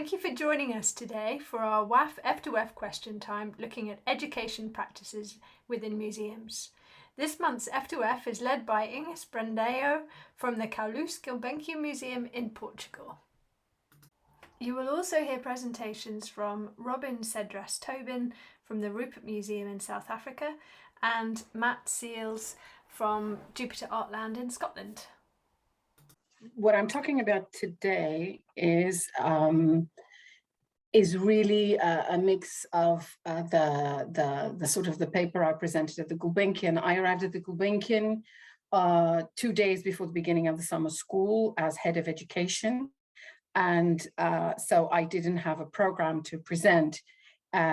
Thank you for joining us today for our WAF F2F question time looking at education practices within museums. This month's F2F is led by Inês Brandão from the Carlos Gulbenkian Museum in Portugal. You will also hear presentations from Robin Cedras-Tobin from the Rupert Museum in South Africa and Matt Seals from Jupiter Artland in Scotland. What I'm talking about today is really a mix of the sort of the paper I presented at the Gulbenkian. I arrived at the Gulbenkian 2 days before the beginning of the summer school as head of education, and so I didn't have a program to present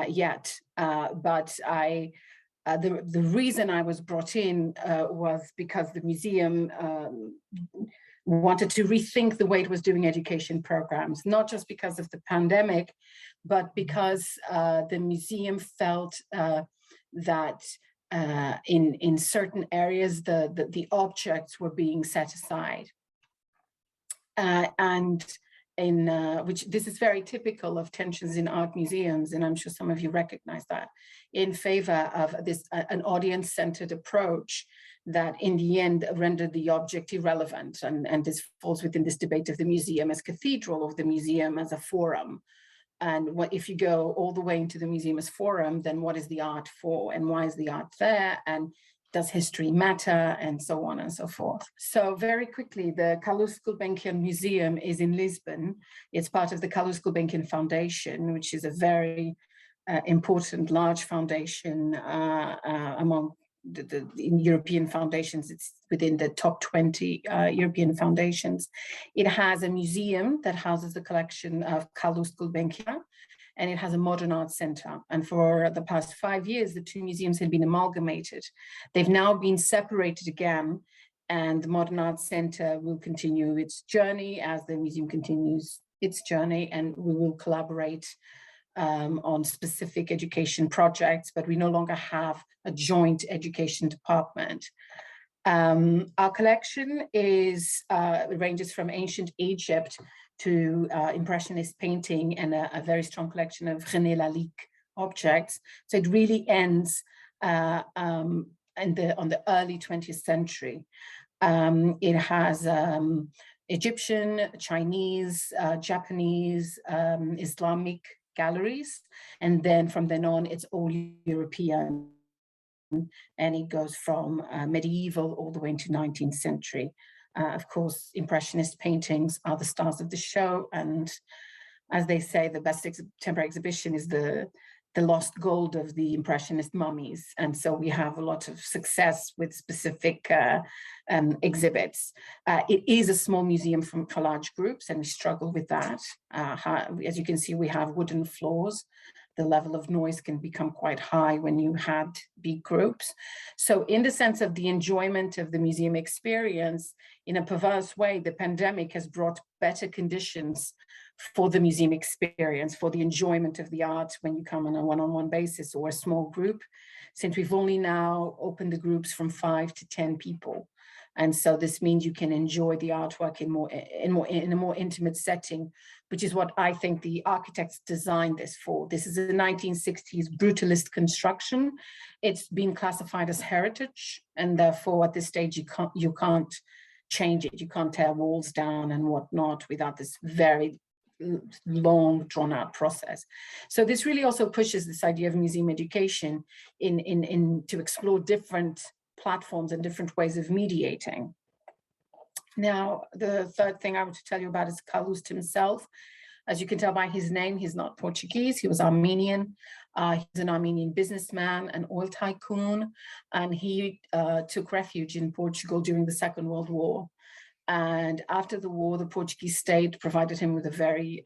yet. But the reason I was brought in was because the museum wanted to rethink the way it was doing education programs, not just because of the pandemic, but because the museum felt that in certain areas the objects were being set aside, and in which this is very typical of tensions in art museums, and I'm sure some of you recognize that, in favor of this an audience-centered approach that in the end rendered the object irrelevant. And this falls within this debate of the museum as cathedral, or the museum as a forum. And if you go all the way into the museum as forum, then what is the art for, and why is the art there, and does history matter, and so on and so forth. So very quickly, the Carlos Gulbenkian Museum is in Lisbon. It's part of the Carlos Gulbenkian Foundation, which is a very important, large foundation among in European foundations. It's within the top 20 European foundations. It has a museum that houses the collection of Carlos Gulbenkian, and it has a modern art center. And for the past 5 years, the two museums had been amalgamated. They've now been separated again, and the modern art center will continue its journey as the museum continues its journey, and we will collaborate on specific education projects, but we no longer have a joint education department. Our collection ranges from ancient Egypt to Impressionist painting, and a very strong collection of René Lalique objects. So it really ends on the early 20th century. It has Egyptian, Chinese, Japanese, Islamic galleries, and then from then on it's all European, and it goes from medieval all the way into 19th century. Of course, Impressionist paintings are the stars of the show, and as they say, the best temporary exhibition is the lost gold of the Impressionist mummies, and so we have a lot of success with specific exhibits. It is a small museum for large groups, and we struggle with that. As you can see, we have wooden floors. The level of noise can become quite high when you had big groups. So in the sense of the enjoyment of the museum experience, in a perverse way, the pandemic has brought better conditions for the museum experience, for the enjoyment of the art when you come on a one-on-one basis or a small group, since we've only now opened the groups from 5 to 10 people. And so this means you can enjoy the artwork in a more intimate setting, which is what I think the architects designed this for. This is a 1960s brutalist construction. It's been classified as heritage, and therefore at this stage you can't change it. You can't tear walls down and whatnot without this very long drawn-out process. So this really also pushes this idea of museum education in to explore different platforms and different ways of mediating. Now, the third thing I want to tell you about is Carlos himself. As you can tell by his name, he's not Portuguese, he was Armenian. He's an Armenian businessman, an oil tycoon, and he took refuge in Portugal during the Second World War. And after the war, the Portuguese state provided him with a very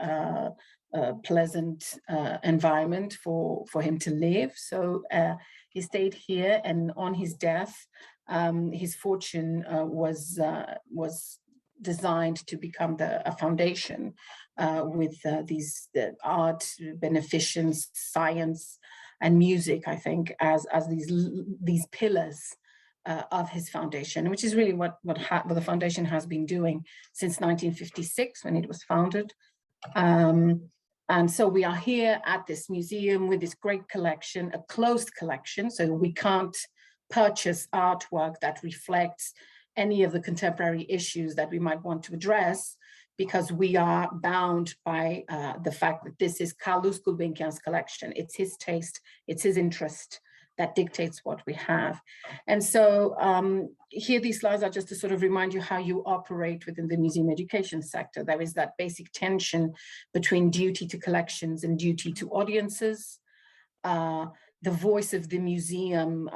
pleasant environment for him to live. So he stayed here, and on his death, his fortune was designed to become a foundation with the art, beneficence, science, and music, I think, as these pillars of his foundation, which is really what the foundation has been doing since 1956 when it was founded. And so we are here at this museum with this great collection, a closed collection, so we can't purchase artwork that reflects any of the contemporary issues that we might want to address, because we are bound by the fact that this is Carlos Gulbenkian's collection. It's his taste, it's his interest that dictates what we have. And so here these slides are just to sort of remind you how you operate within the museum education sector. There is that basic tension between duty to collections and duty to audiences. The voice of the museum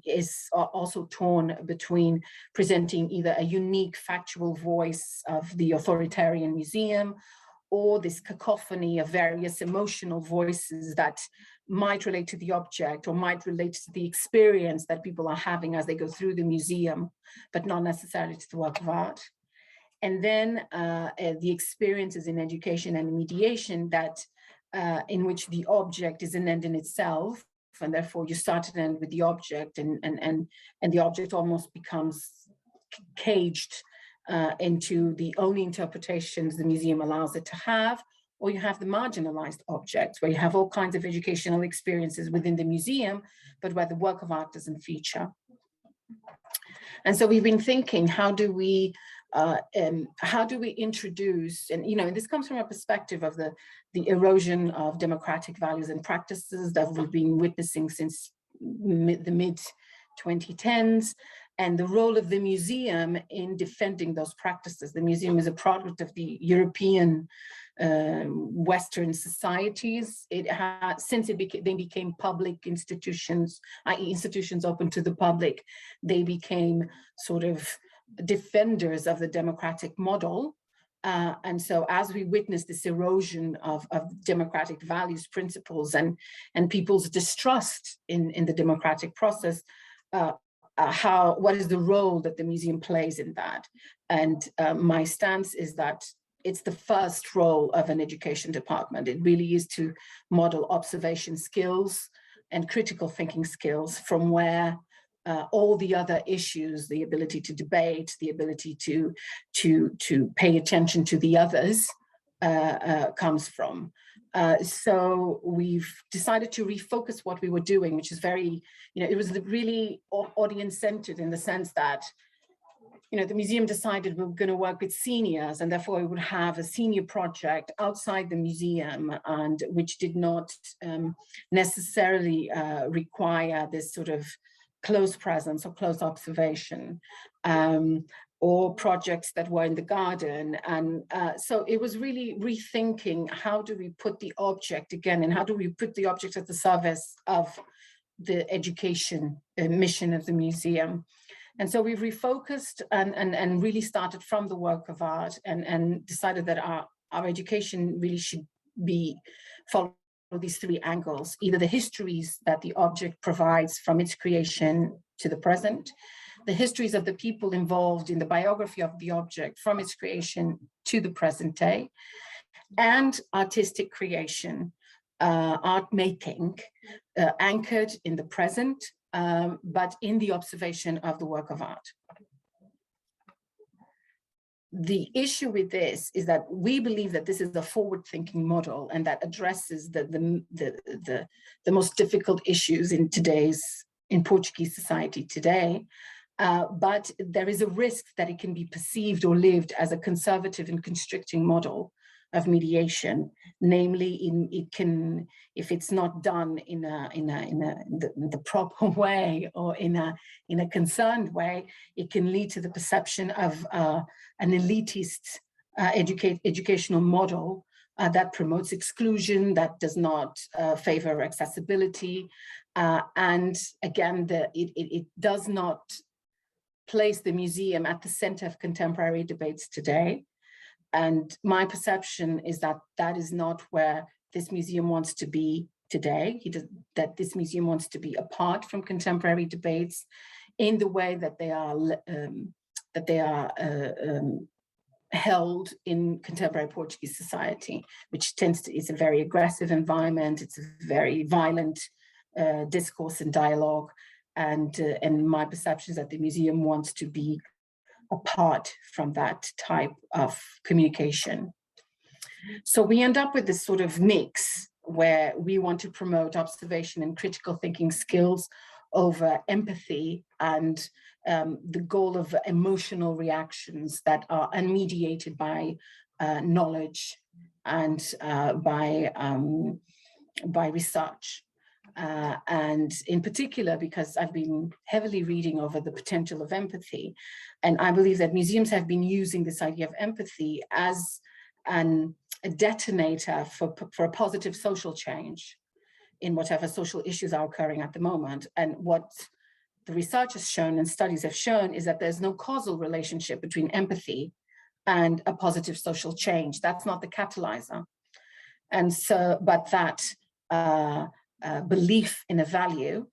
is also torn between presenting either a unique factual voice of the authoritarian museum, or this cacophony of various emotional voices that might relate to the object or might relate to the experience that people are having as they go through the museum, but not necessarily to the work of art. And then the experiences in education and mediation that in which the object is an end in itself, and therefore you start and end with the object, and the object almost becomes caged into the only interpretations the museum allows it to have. Or you have the marginalized objects, where you have all kinds of educational experiences within the museum, but where the work of art doesn't feature. And so we've been thinking, how do we introduce, and and this comes from a perspective of the erosion of democratic values and practices that we've been witnessing since the mid-2010s, and the role of the museum in defending those practices. The museum is a product of the European Western societies. It has, since they became public institutions, i.e. institutions open to the public, they became sort of defenders of the democratic model. And so as we witness this erosion of democratic values, principles, and people's distrust in the democratic process, what is the role that the museum plays in that? And my stance is that it's the first role of an education department. It really is to model observation skills and critical thinking skills, from where all the other issues, the ability to debate, the ability to pay attention to the others, comes from. So we've decided to refocus what we were doing, which is very, it was really audience-centered, in the sense that the museum decided we were going to work with seniors, and therefore we would have a senior project outside the museum, and which did not necessarily require this sort of close presence or close observation, or projects that were in the garden. And so it was really rethinking, how do we put the object again, and how do we put the object at the service of the education mission of the museum. And so we've refocused and really started from the work of art, and decided that our education really should be follow these three angles: either the histories that the object provides from its creation to the present, the histories of the people involved in the biography of the object from its creation to the present day, and artistic creation, art making, anchored in the present, but in the observation of the work of art. The issue with this is that we believe that this is a forward-thinking model, and that addresses the most difficult issues in Portuguese society today. But there is a risk that it can be perceived or lived as a conservative and constricting model of mediation. Namely, if it's not done in the proper way, or in a concerned way, it can lead to the perception of an elitist educational model that promotes exclusion, that does not favor accessibility, and again, it does not place the museum at the center of contemporary debates today. And my perception is that that is not where this museum wants to be today. That this museum wants to be apart from contemporary debates in the way that they are held in contemporary Portuguese society, which is a very aggressive environment. It's a very violent discourse and dialogue. And my perception is that the museum wants to be apart from that type of communication. So we end up with this sort of mix where we want to promote observation and critical thinking skills over empathy and the goal of emotional reactions that are unmediated by knowledge and by research. And in particular, because I've been heavily reading over the potential of empathy, and I believe that museums have been using this idea of empathy as a detonator for a positive social change in whatever social issues are occurring at the moment. And what the research has shown and studies have shown is that there's no causal relationship between empathy and a positive social change. That's not the catalyzer. And so, but that belief in a value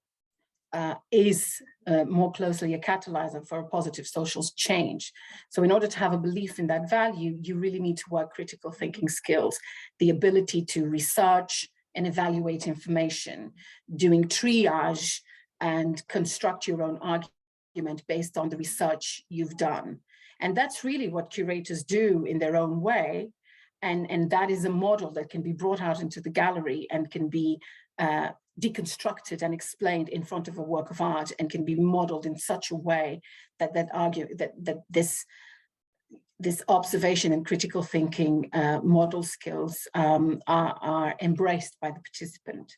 is more closely a catalyzer for a positive social change. So in order to have a belief in that value, you really need to work critical thinking skills, the ability to research and evaluate information, doing triage and construct your own argument based on the research you've done. And that's really what curators do in their own way. And that is a model that can be brought out into the gallery and can be deconstructed and explained in front of a work of art, and can be modeled in such a way that this observation and critical thinking model skills are embraced by the participant.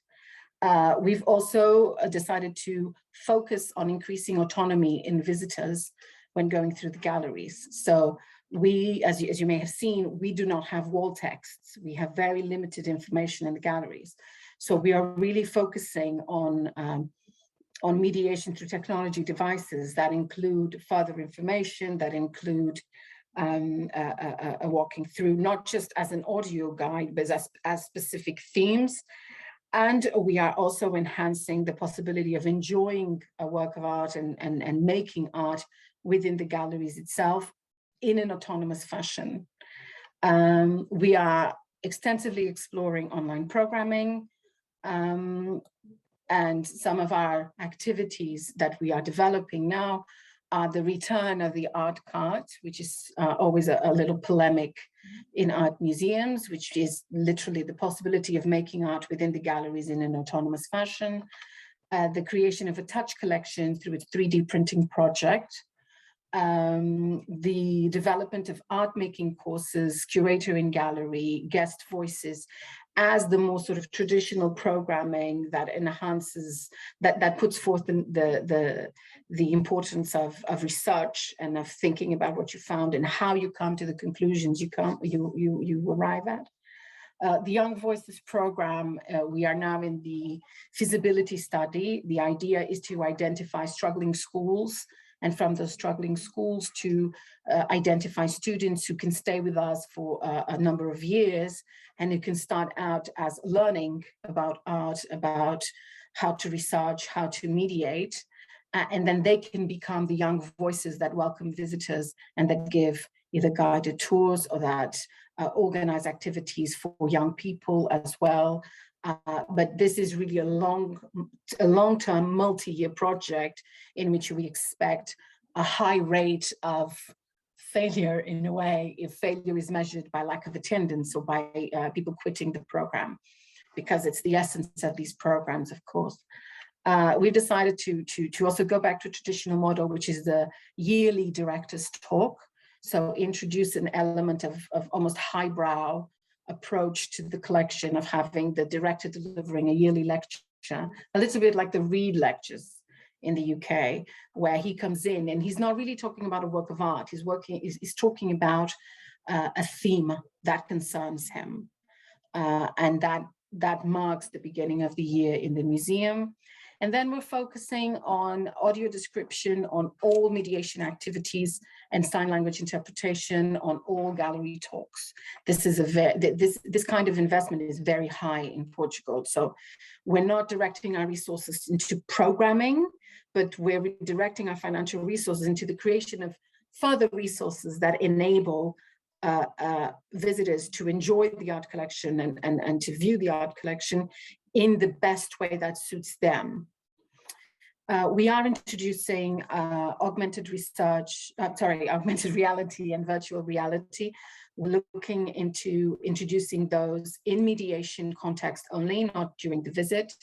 We've also decided to focus on increasing autonomy in visitors when going through the galleries. So we, as you may have seen, we do not have wall texts. We have very limited information in the galleries. So we are really focusing on mediation through technology devices that include further information, that include walking through, not just as an audio guide, but as specific themes. And we are also enhancing the possibility of enjoying a work of art and making art within the galleries itself in an autonomous fashion. We are extensively exploring online programming, and some of our activities that we are developing now are the return of the art cart, which is always a little polemic in art museums, which is literally the possibility of making art within the galleries in an autonomous fashion. The creation of a touch collection through its 3D printing project. The development of art making courses, curator in gallery, guest voices, as the more sort of traditional programming that enhances, that puts forth the importance of research and of thinking about what you found and how you come to the conclusions you arrive at. The Young Voices program, we are now in the feasibility study. The idea is to identify struggling schools, and from those struggling schools to identify students who can stay with us for a number of years, and who can start out as learning about art, about how to research, how to mediate, and then they can become the young voices that welcome visitors and that give either guided tours or that organize activities for young people as well. But this is really a long-term, multi-year project in which we expect a high rate of failure, in a way, if failure is measured by lack of attendance or by people quitting the program, because it's the essence of these programs, of course. We've decided to also go back to a traditional model, which is the yearly director's talk. So introduce an element of almost highbrow approach to the collection, of having the director delivering a yearly lecture, a little bit like the Reed lectures in the UK, where he comes in and he's not really talking about a work of art. He's talking about a theme that concerns him, and that marks the beginning of the year in the museum. And then we're focusing on audio description, on all mediation activities and sign language interpretation, on all gallery talks. This is this kind of investment is very high in Portugal. So we're not directing our resources into programming, but we're directing our financial resources into the creation of further resources that enable visitors to enjoy the art collection and to view the art collection in the best way that suits them. We are introducing augmented reality and virtual reality we're looking into introducing those in mediation context only, not during the visit,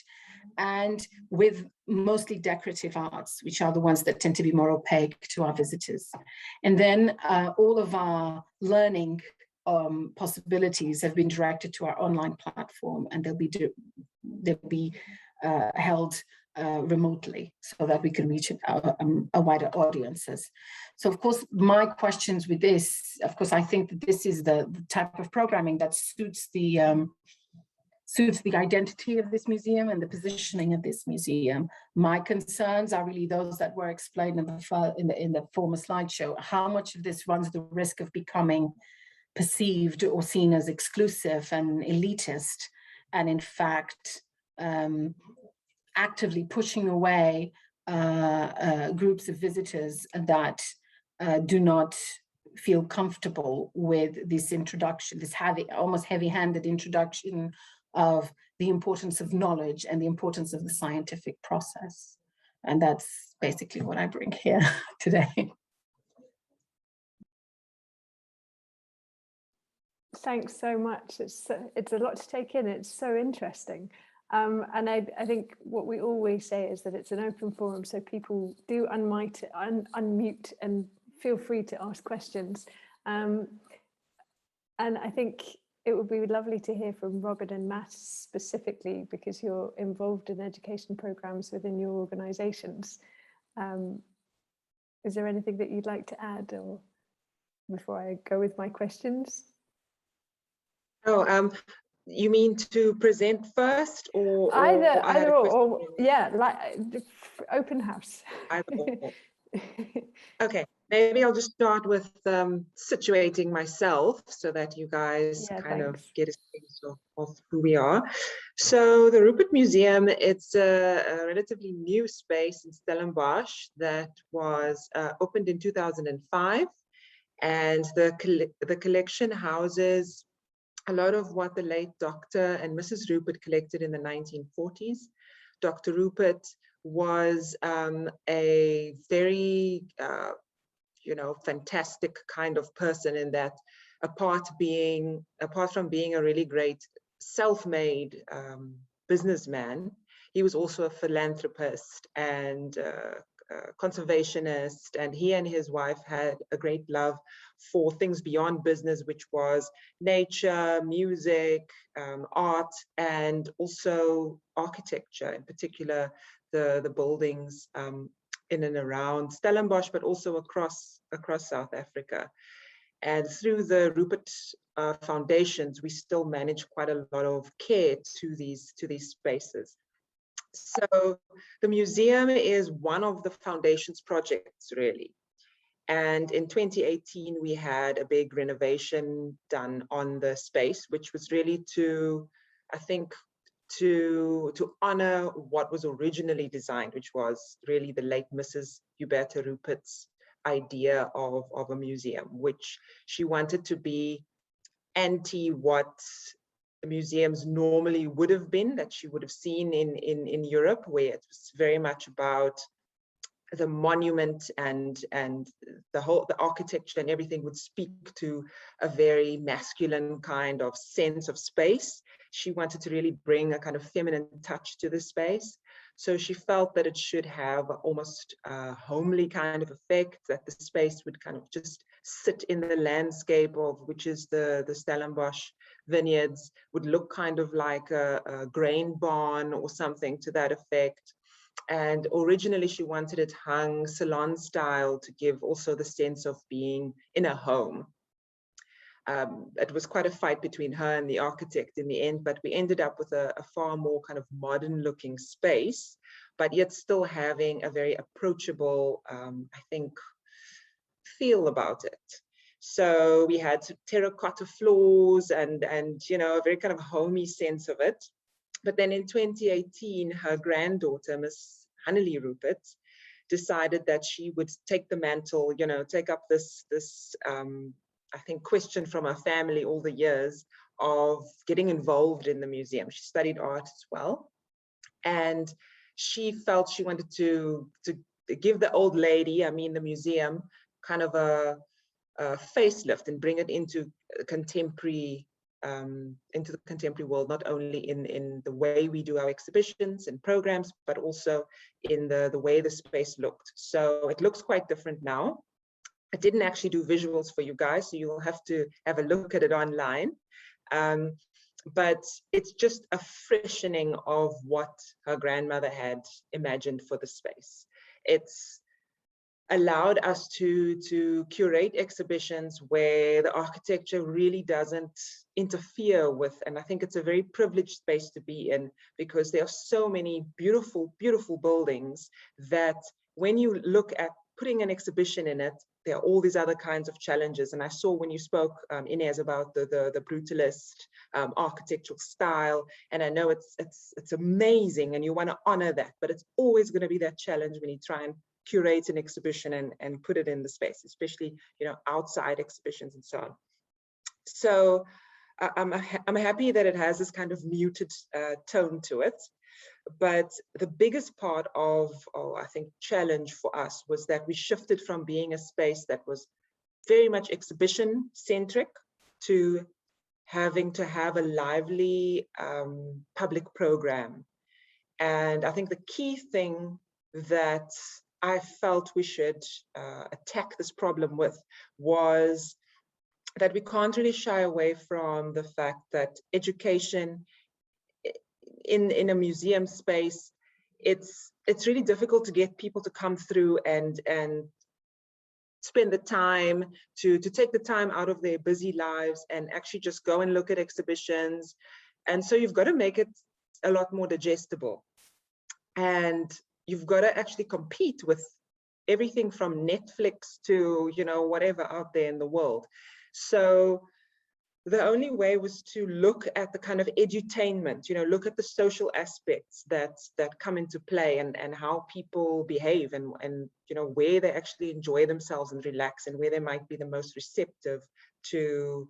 and with mostly decorative arts, which are the ones that tend to be more opaque to our visitors. And then all of our learning possibilities have been directed to our online platform, and they'll be held remotely so that we can reach a wider audiences. So of course, my questions with this, of course, I think that this is the type of programming that suits the identity of this museum and the positioning of this museum. My concerns are really those that were explained in the former slideshow. How much of this runs the risk of becoming perceived or seen as exclusive and elitist, and in fact actively pushing away groups of visitors that do not feel comfortable with this introduction, this almost heavy-handed introduction of the importance of knowledge and the importance of the scientific process. And that's basically what I bring here today. Thanks so much. It's a lot to take in. It's so interesting. And I think what we always say is that it's an open forum, so people do unmute and feel free to ask questions. And I think it would be lovely to hear from Robert and Matt specifically, because you're involved in education programs within your organizations. Is there anything that you'd like to add, or before I go with my questions? Oh, you mean to present first, or either or, yeah, like open house. Either or. Okay, maybe I'll just start with situating myself so that you guys kind of get a sense of who we are. So the Rupert Museum, it's a relatively new space in Stellenbosch that was opened in 2005, and the collection houses a lot of what the late Dr. and Mrs. Rupert collected in the 1940s. Dr. Rupert was a very, fantastic kind of person, in that apart from being a really great self-made businessman, he was also a philanthropist and conservationist, and he and his wife had a great love for things beyond business, which was nature, music, art, and also architecture, in particular the buildings in and around Stellenbosch, but also across South Africa. And through the Rupert foundations, we still manage quite a lot of care to these spaces. So the museum is one of the foundation's projects, really. And in 2018, we had a big renovation done on the space, which was really to honor what was originally designed, which was really the late Mrs. Huberta Rupert's idea of a museum, which she wanted to be anti what museums normally would have been, that she would have seen in Europe, where it was very much about the monument and the architecture and everything would speak to a very masculine kind of sense of space. She wanted to really bring a kind of feminine touch to the space. So she felt that it should have almost a homely kind of effect, that the space would kind of just sit in the landscape of, which is the Stellenbosch vineyards, would look kind of like a grain barn or something to that effect. And originally she wanted it hung salon style to give also the sense of being in a home. It was quite a fight between her and the architect in the end, but we ended up with a far more kind of modern looking space, but yet still having a very approachable, I think, feel about it. So we had terracotta floors and a very kind of homey sense of it. But then in 2018, her granddaughter, Miss Hannelie Rupert, decided that she would take the mantle, take up this I think, question from her family all the years of getting involved in the museum. She studied art as well. And she felt she wanted to give the old lady, the museum, kind of a facelift and bring it into contemporary into the contemporary world, not only in the way we do our exhibitions and programs, but also in the way the space looked. So it looks quite different now. I didn't actually do visuals for you guys, so you'll have to have a look at it online. But it's just a freshening of what her grandmother had imagined for the space. It's allowed us to curate exhibitions where the architecture really doesn't interfere with, and I think it's a very privileged space to be in, because there are so many beautiful, beautiful buildings that when you look at putting an exhibition in it, there are all these other kinds of challenges. And I saw when you spoke, Inez, about the brutalist architectural style, and I know it's amazing and you want to honor that, but it's always going to be that challenge when you try and curate an exhibition and put it in the space, especially, you know, outside exhibitions and so on. So I'm happy that it has this kind of muted tone to it. But the biggest part of, I think, challenge for us was that we shifted from being a space that was very much exhibition centric to having to have a lively public program. And I think the key thing that I felt we should attack this problem with was that we can't really shy away from the fact that education in a museum space, it's really difficult to get people to come through and spend the time to take the time out of their busy lives and actually just go and look at exhibitions. And so you've got to make it a lot more digestible. And you've got to actually compete with everything from Netflix to, you know, whatever out there in the world. So the only way was to look at the kind of edutainment, you know, look at the social aspects that come into play, and how people behave, and you know, where they actually enjoy themselves and relax, and where they might be the most receptive to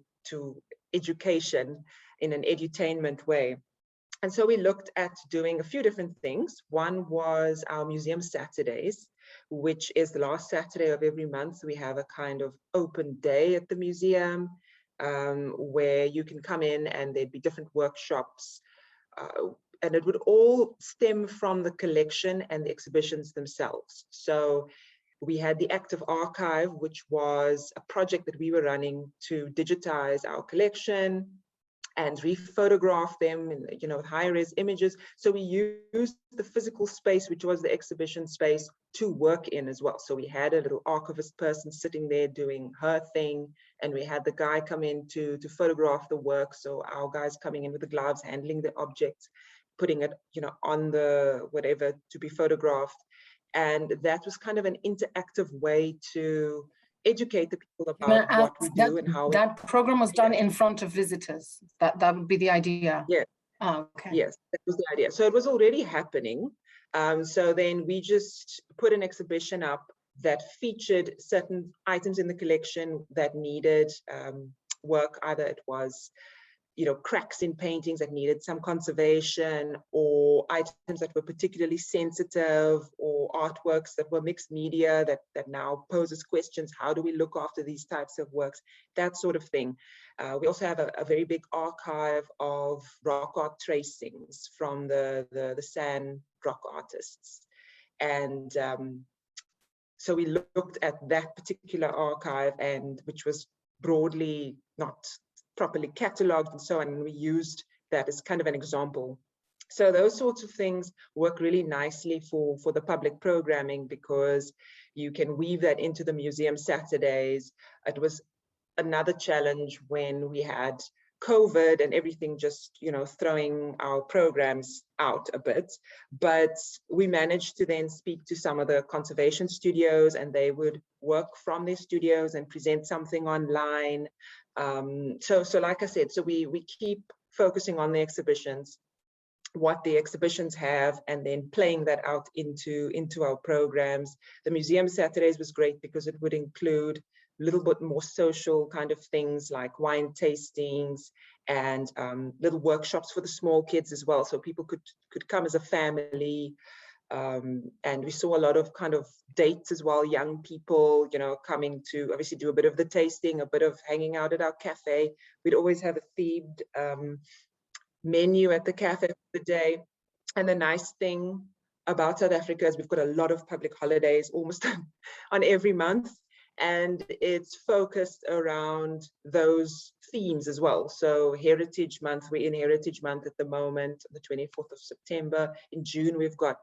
education in an edutainment way. And so we looked at doing a few different things. One was our Museum Saturdays, which is the last Saturday of every month. We have a kind of open day at the museum, where you can come in and there'd be different workshops, and it would all stem from the collection and the exhibitions themselves. So we had the Active Archive, which was a project that we were running to digitize our collection and rephotograph them in, you know, with high-res images. So we used the physical space, which was the exhibition space, to work in as well. So we had a little archivist person sitting there doing her thing, and we had the guy come in to photograph the work. So our guys coming in with the gloves, handling the objects, putting it, you know, on the whatever to be photographed. And that was kind of an interactive way to educate the people about what we do and how that program was done in front of visitors. That would be the idea. Yeah. Oh, okay. Yes, that was the idea. So it was already happening. So then we just put an exhibition up that featured certain items in the collection that needed work. Either it was, you know, cracks in paintings that needed some conservation, or items that were particularly sensitive, or artworks that were mixed media that now poses questions. How do we look after these types of works? That sort of thing. We also have a very big archive of rock art tracings from the San rock artists. And so we looked at that particular archive, and which was broadly not properly catalogued and so on, and we used that as kind of an example. So those sorts of things work really nicely for the public programming, because you can weave that into the Museum Saturdays. It was another challenge when we had COVID and everything just, you know, throwing our programs out a bit, but we managed to then speak to some of the conservation studios, and they would work from their studios and present something online. So like I said, so we keep focusing on the exhibitions, what the exhibitions have, and then playing that out into our programs. The Museum Saturdays was great because it would include a little bit more social kind of things like wine tastings and little workshops for the small kids as well. So people could come as a family. And we saw a lot of kind of dates as well, young people, you know, coming to obviously do a bit of the tasting, a bit of hanging out at our cafe. We'd always have a themed menu at the cafe for the day. And the nice thing about South Africa is we've got a lot of public holidays almost on every month. And it's focused around those themes as well. So Heritage Month, we're in Heritage Month at the moment, the 24th of September. In June, we've got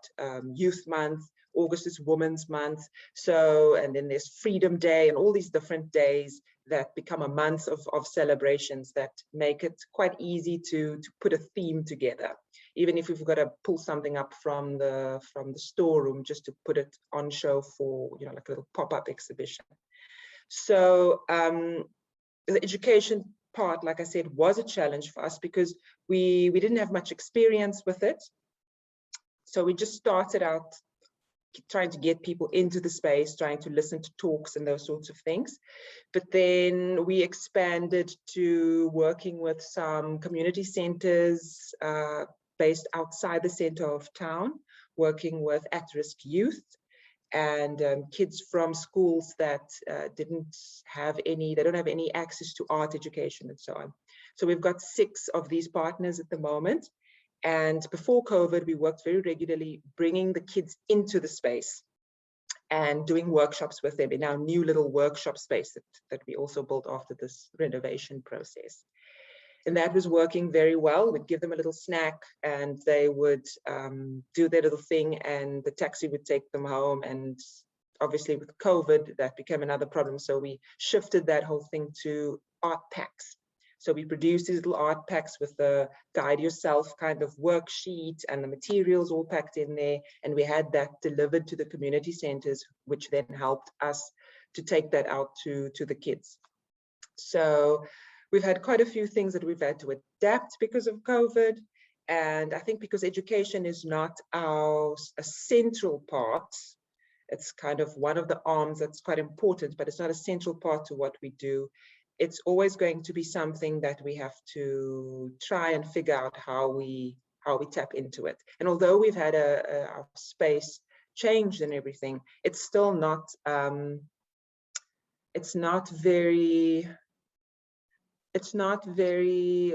Youth Month. August is Women's Month. So, and then there's Freedom Day and all these different days that become a month of celebrations that make it quite easy to put a theme together. Even if we've got to pull something up from the storeroom just to put it on show for, you know, like a little pop-up exhibition. So the education part, like I said, was a challenge for us because we didn't have much experience with it. So we just started out trying to get people into the space, trying to listen to talks and those sorts of things. But then we expanded to working with some community centers based outside the center of town, working with at-risk youth and kids from schools that don't have any access to art education and so on. So we've got 6 of these partners at the moment. And before COVID, we worked very regularly bringing the kids into the space and doing workshops with them in our new little workshop space that we also built after this renovation process. And that was working very well. We'd give them a little snack and they would do their little thing and the taxi would take them home. And obviously with COVID, that became another problem. So we shifted that whole thing to art packs. So we produced these little art packs with the guide yourself kind of worksheet and the materials all packed in there. And we had that delivered to the community centers, which then helped us to take that out to the kids. So we've had quite a few things that we've had to adapt because of COVID. And I think because education is not a central part, it's kind of one of the arms that's quite important, but it's not a central part to what we do. It's always going to be something that we have to try and figure out how we tap into it. And although we've had our space changed and everything, it's still not very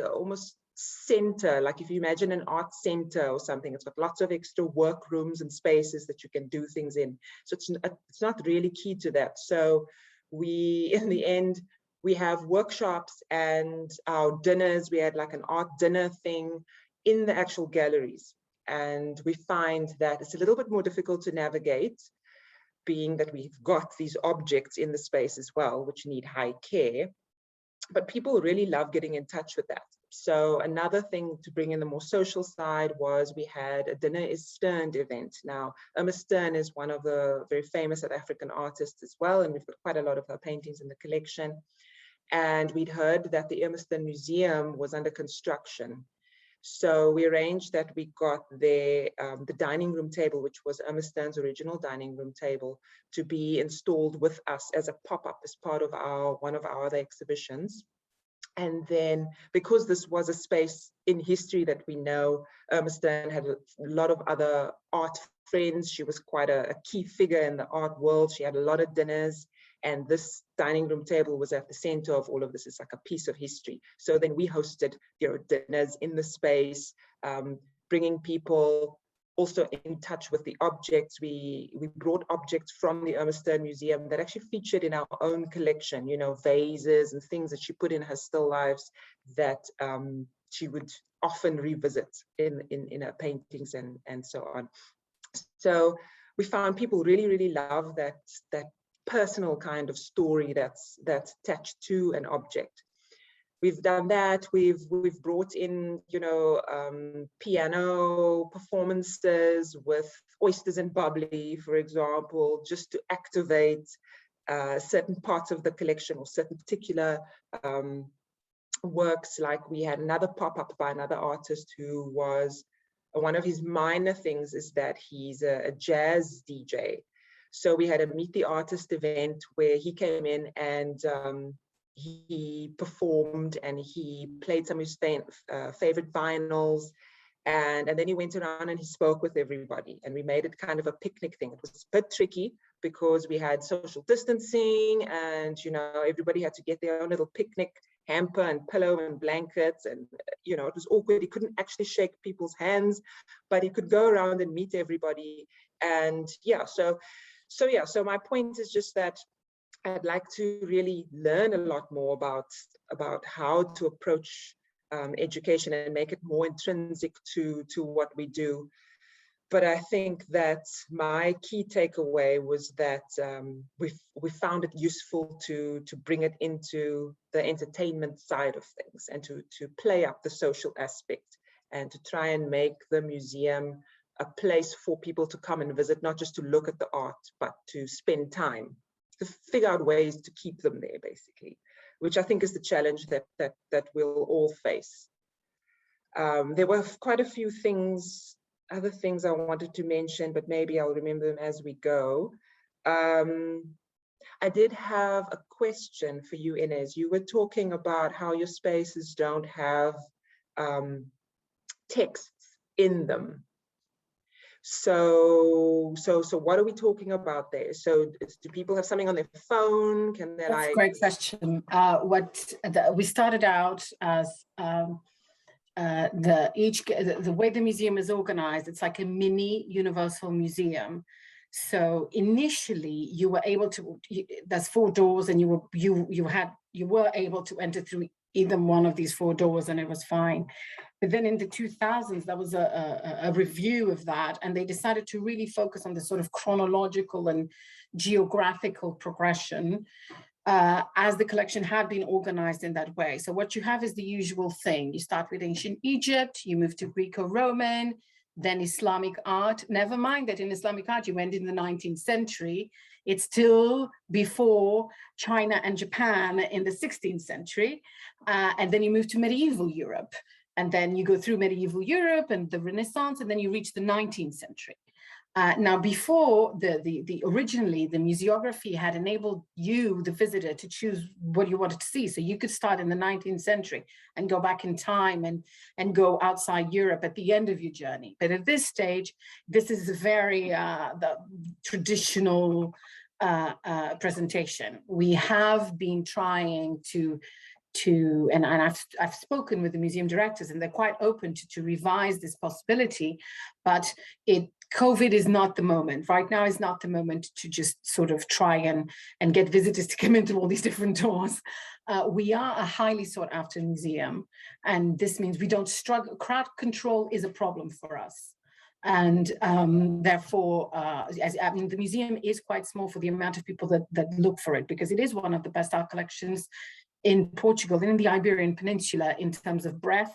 almost center. Like if you imagine an art center or something, it's got lots of extra work rooms and spaces that you can do things in. So it's not really key to that. So we, in the end, we have workshops and our dinners. We had like an art dinner thing in the actual galleries. And we find that it's a little bit more difficult to navigate, being that we've got these objects in the space as well, which need high care. But people really love getting in touch with that. So another thing to bring in the more social side was we had a Dinner is Stern event. Now, Irma Stern is one of the very famous South African artists as well, and we've got quite a lot of her paintings in the collection. And we'd heard that the Irma Stern Museum was under construction. So we arranged that we got the dining room table, which was Irma Stern's original dining room table, to be installed with us as a pop-up as part of one of our other exhibitions. And then because this was a space in history that we know, Irma Stern had a lot of other art friends. She was quite a key figure in the art world. She had a lot of dinners. And this dining room table was at the center of all of this. It's like a piece of history. So then we hosted, dinners in the space, bringing people also in touch with the objects. We brought objects from the Irma Stern Museum that actually featured in our own collection, vases and things that she put in her still lives that she would often revisit in her paintings and so on. So we found people really, really love that personal kind of story that's attached to an object. We've done that. We've brought in, piano performances with oysters and bubbly, for example, just to activate certain parts of the collection or certain particular works. Like we had another pop-up by another artist who was, one of his minor things is that he's a jazz DJ. So we had a Meet the Artist event where he came in and he performed and he played some of his favorite vinyls And then he went around and he spoke with everybody, and we made it kind of a picnic thing. It was a bit tricky because we had social distancing, and everybody had to get their own little picnic hamper and pillow and blankets, and it was awkward. He couldn't actually shake people's hands, but he could go around and meet everybody. And so my point is just that I'd like to really learn a lot more about how to approach education and make it more intrinsic to what we do. But I think that my key takeaway was that we found it useful to bring it into the entertainment side of things, and to play up the social aspect, and to try and make the museum a place for people to come and visit, not just to look at the art, but to spend time, to figure out ways to keep them there, basically, which I think is the challenge that we'll all face. There were quite a few other things I wanted to mention, but maybe I'll remember them as we go. I did have a question for you, Inez. You were talking about how your spaces don't have texts in them. So what are we talking about there? So do people have something on their phone? Can they That's a great question. We started out as the way the museum is organized, it's like a mini universal museum. So initially you were able to, there's 4 doors, and you were able to enter through either one of these 4 doors, and it was fine. But then in the 2000s, there was a review of that, and they decided to really focus on the sort of chronological and geographical progression as the collection had been organized in that way. So what you have is the usual thing. You start with ancient Egypt, you move to Greco-Roman, then Islamic art. Never mind that in Islamic art, you went in the 19th century. It's still before China and Japan in the 16th century. And then you move to medieval Europe. And then you go through medieval Europe and the Renaissance, and then you reach the 19th century. Now, before originally the museography had enabled you, the visitor, to choose what you wanted to see. So you could start in the 19th century and go back in time and go outside Europe at the end of your journey. But at this stage, this is a very the traditional presentation. We have been trying to and I've spoken with the museum directors, and they're quite open to revise this possibility, but COVID is not the moment. Right now is not the moment to just sort of try and get visitors to come into all these different doors. We are a highly sought after museum, and this means we don't struggle. Crowd control is a problem for us. And therefore, the museum is quite small for the amount of people that look for it, because it is one of the best art collections in Portugal and in the Iberian Peninsula in terms of breadth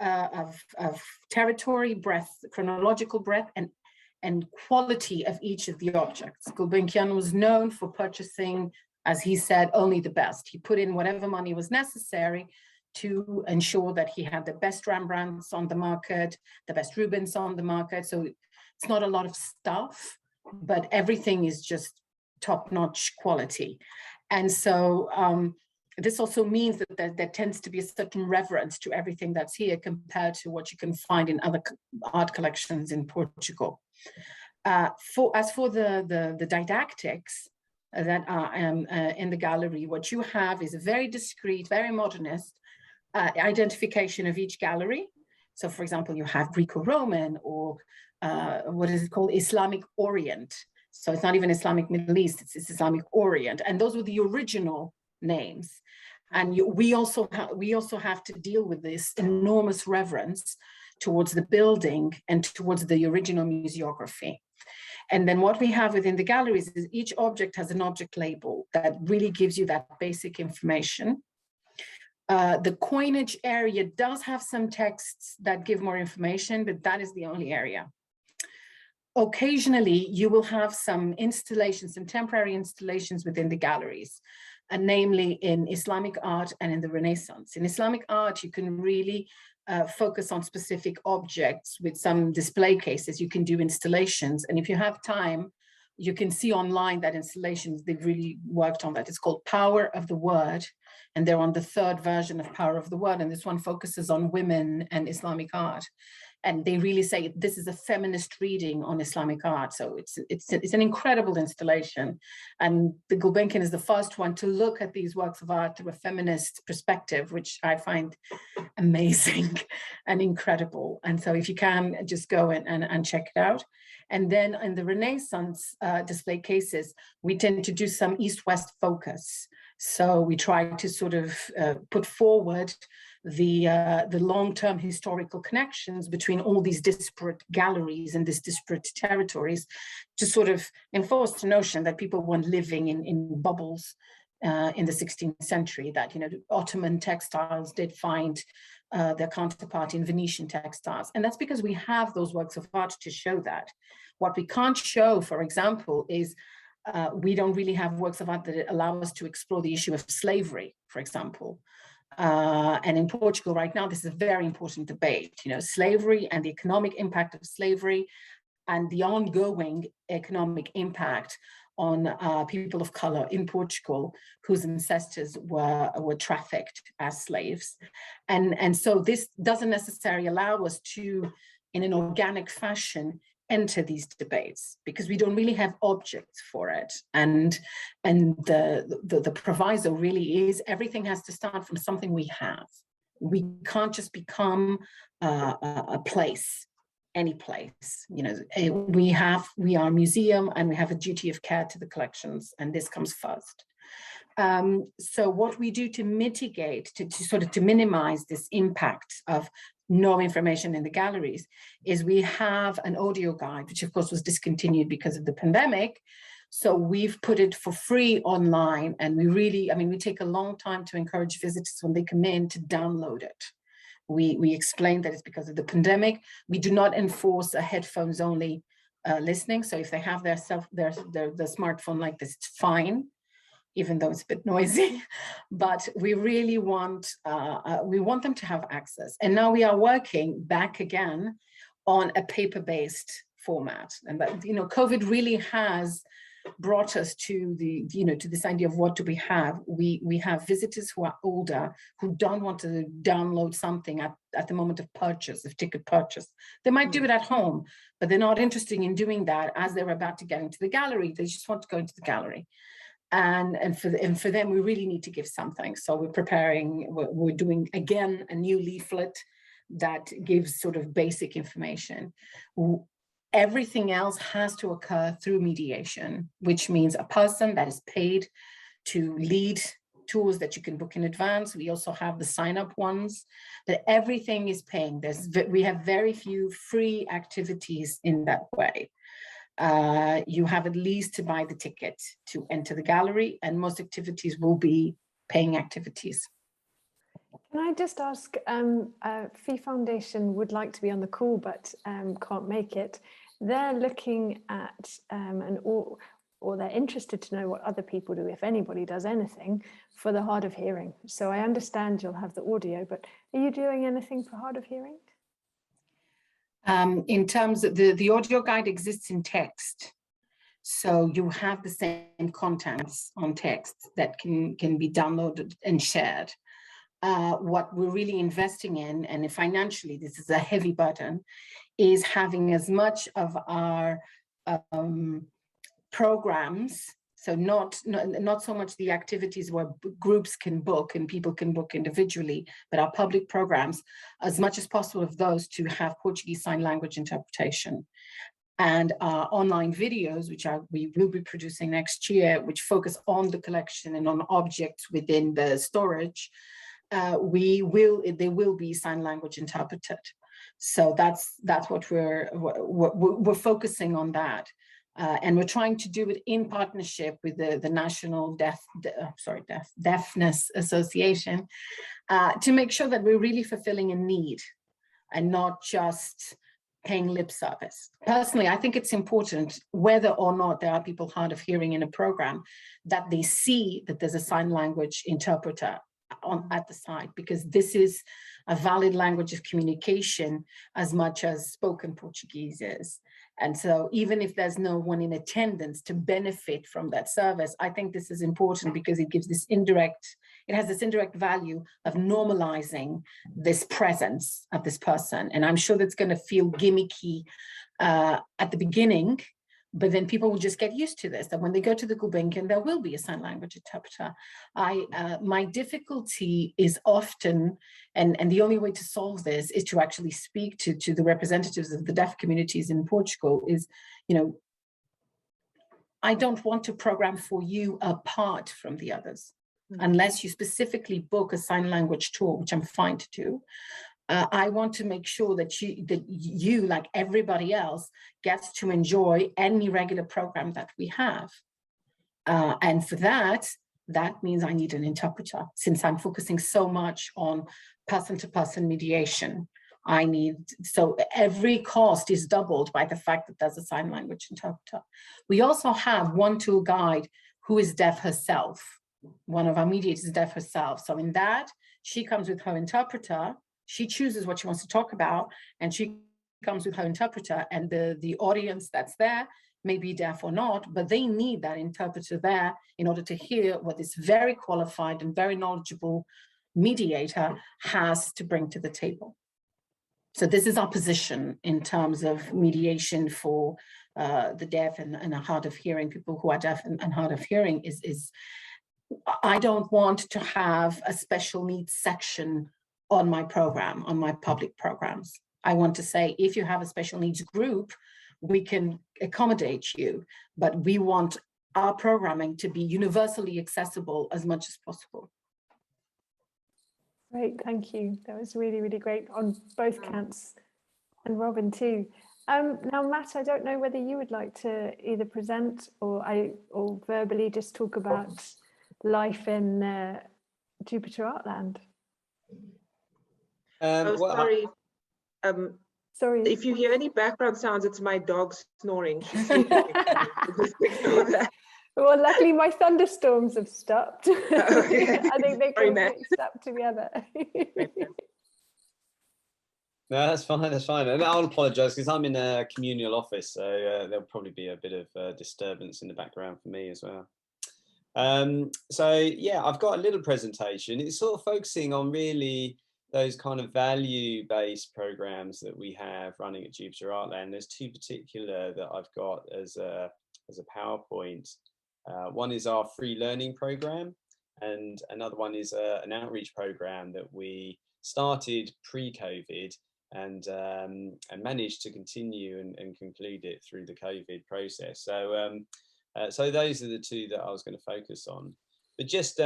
of territory, breadth, chronological breadth, and quality of each of the objects. Gulbenkian was known for purchasing, as he said, only the best. He put in whatever money was necessary to ensure that he had the best Rembrandts on the market, the best Rubens on the market. So it's not a lot of stuff, but everything is just top-notch quality. And so this also means that there tends to be a certain reverence to everything that's here compared to what you can find in other art collections in Portugal. As for the didactics that are in the gallery, what you have is a very discreet, very modernist identification of each gallery. So for example, you have Greco-Roman, or what is it called? Islamic Orient. So it's not even Islamic Middle East, it's Islamic Orient. And those were the original names. And we also have to deal with this enormous reverence towards the building and towards the original museography. And then what we have within the galleries is each object has an object label that really gives you that basic information. The coinage area does have some texts that give more information, but that is the only area. Occasionally, you will have some installations, some temporary installations within the galleries, and namely in Islamic art and in the Renaissance. In Islamic art, you can really focus on specific objects with some display cases. You can do installations. And if you have time, you can see online that installations, they've really worked on that. It's called Power of the Word. and they're on the third version of Power of the Word, and this one focuses on women and Islamic art. And they really say this is a feminist reading on Islamic art. So it's an incredible installation. And the Gulbenkian is the first one to look at these works of art through a feminist perspective, which I find amazing and incredible. And so if you can, just go and check it out. And then in the Renaissance display cases, we tend to do some East-West focus. So we try to sort of put forward the long-term historical connections between all these disparate galleries and these disparate territories, to sort of enforce the notion that people weren't living in bubbles in the 16th century, that, you know, Ottoman textiles did find their counterpart in Venetian textiles. And that's because we have those works of art to show that. What we can't show, for example, is we don't really have works of art that allow us to explore the issue of slavery, for example. And in Portugal right now, this is a very important debate, you know, slavery and the economic impact of slavery and the ongoing economic impact on people of color in Portugal whose ancestors were trafficked as slaves. And so this doesn't necessarily allow us to, in an organic fashion, enter these debates, because we don't really have objects for it. And the proviso really is everything has to start from something we have. We can't just become a place, any place. You know, we are a museum and we have a duty of care to the collections, and this comes first. So what we do to mitigate, to minimize this impact of no information in the galleries, is we have an audio guide, which of course was discontinued because of the pandemic. So we've put it for free online, and we take a long time to encourage visitors when they come in to download it. We explain that it's because of the pandemic. We do not enforce a headphones only listening. So if they have their smartphone like this, it's fine, even though it's a bit noisy, but we really want them to have access. And now we are working back again on a paper-based format. And that, you know, COVID really has brought us to to this idea of what do we have. We have visitors who are older, who don't want to download something at the moment of purchase, of ticket purchase. They might do it at home, but they're not interested in doing that as they're about to get into the gallery. They just want to go into the gallery. And for them, we really need to give something. So we're doing again a new leaflet that gives sort of basic information. Everything else has to occur through mediation, which means a person that is paid to lead tours that you can book in advance. We also have the sign-up ones, but everything is paying. We have very few free activities in that way. You have at least to buy the ticket to enter the gallery, and most activities will be paying activities. Can I just ask, Fee Foundation would like to be on the call, but can't make it. They're looking at, or they're interested to know what other people do, if anybody does anything, for the hard of hearing. So I understand you'll have the audio, but are you doing anything for hard of hearing? In terms of the audio guide exists in text. So you have the same contents on text that can be downloaded and shared. What we're really investing in, and financially this is a heavy burden, is having as much of our programs, so not so much the activities where groups can book and people can book individually, but our public programs, as much as possible of those to have Portuguese Sign Language interpretation. And our online videos, which we will be producing next year, which focus on the collection and on objects within the storage, they will be sign language interpreted. So that's what we're focusing on that. And we're trying to do it in partnership with the National Deafness Association to make sure that we're really fulfilling a need and not just paying lip service. Personally, I think it's important, whether or not there are people hard of hearing in a program, that they see that there's a sign language interpreter at the side, because this is a valid language of communication as much as spoken Portuguese is. And so even if there's no one in attendance to benefit from that service, I think this is important because it gives this it has this indirect value of normalizing this presence of this person. And I'm sure that's going to feel gimmicky at the beginning, but then people will just get used to this, that when they go to the Gulbenkian, there will be a sign language interpreter. My difficulty is often, and the only way to solve this is to actually speak to the representatives of the deaf communities in Portugal, is, I don't want to program for you apart from the others, unless you specifically book a sign language tour, which I'm fine to do. I want to make sure that you, like everybody else, gets to enjoy any regular program that we have. And for that means I need an interpreter, since I'm focusing so much on person-to-person mediation. So every cost is doubled by the fact that there's a sign language interpreter. We also have one tour guide who is deaf herself. One of our mediators is deaf herself. So in that, she comes with her interpreter. She chooses what she wants to talk about, and she comes with her interpreter, and the audience that's there may be deaf or not, but they need that interpreter there in order to hear what this very qualified and very knowledgeable mediator has to bring to the table. So this is our position in terms of mediation for the deaf and hard of hearing, people who are deaf and hard of hearing. Is I don't want to have a special needs section on my program, on my public programs. I want to say, if you have a special needs group, we can accommodate you, but we want our programming to be universally accessible as much as possible. Great, thank you. That was really, really great on both counts, and Robin too. Now, Matt, I don't know whether you would like to either present or verbally just talk about life in Jupiter Artland. Sorry. Sorry. If you hear any background sounds, it's my dog snoring. She's sleeping. Just ignore that. Well, luckily my thunderstorms have stopped. Okay. I think they Sorry, can Matt. mix up together. No, that's fine. That's fine. And I'll apologise because I'm in a communal office, so there'll probably be a bit of disturbance in the background for me as well. So yeah, I've got a little presentation. It's sort of focusing on really those kind of value-based programs that we have running at Jupiter Artland. There's two particular that I've got as a PowerPoint. One is our free learning program, and another one is an outreach program that we started pre-COVID and managed to continue and conclude it through the COVID process. So so those are the two that I was going to focus on. But just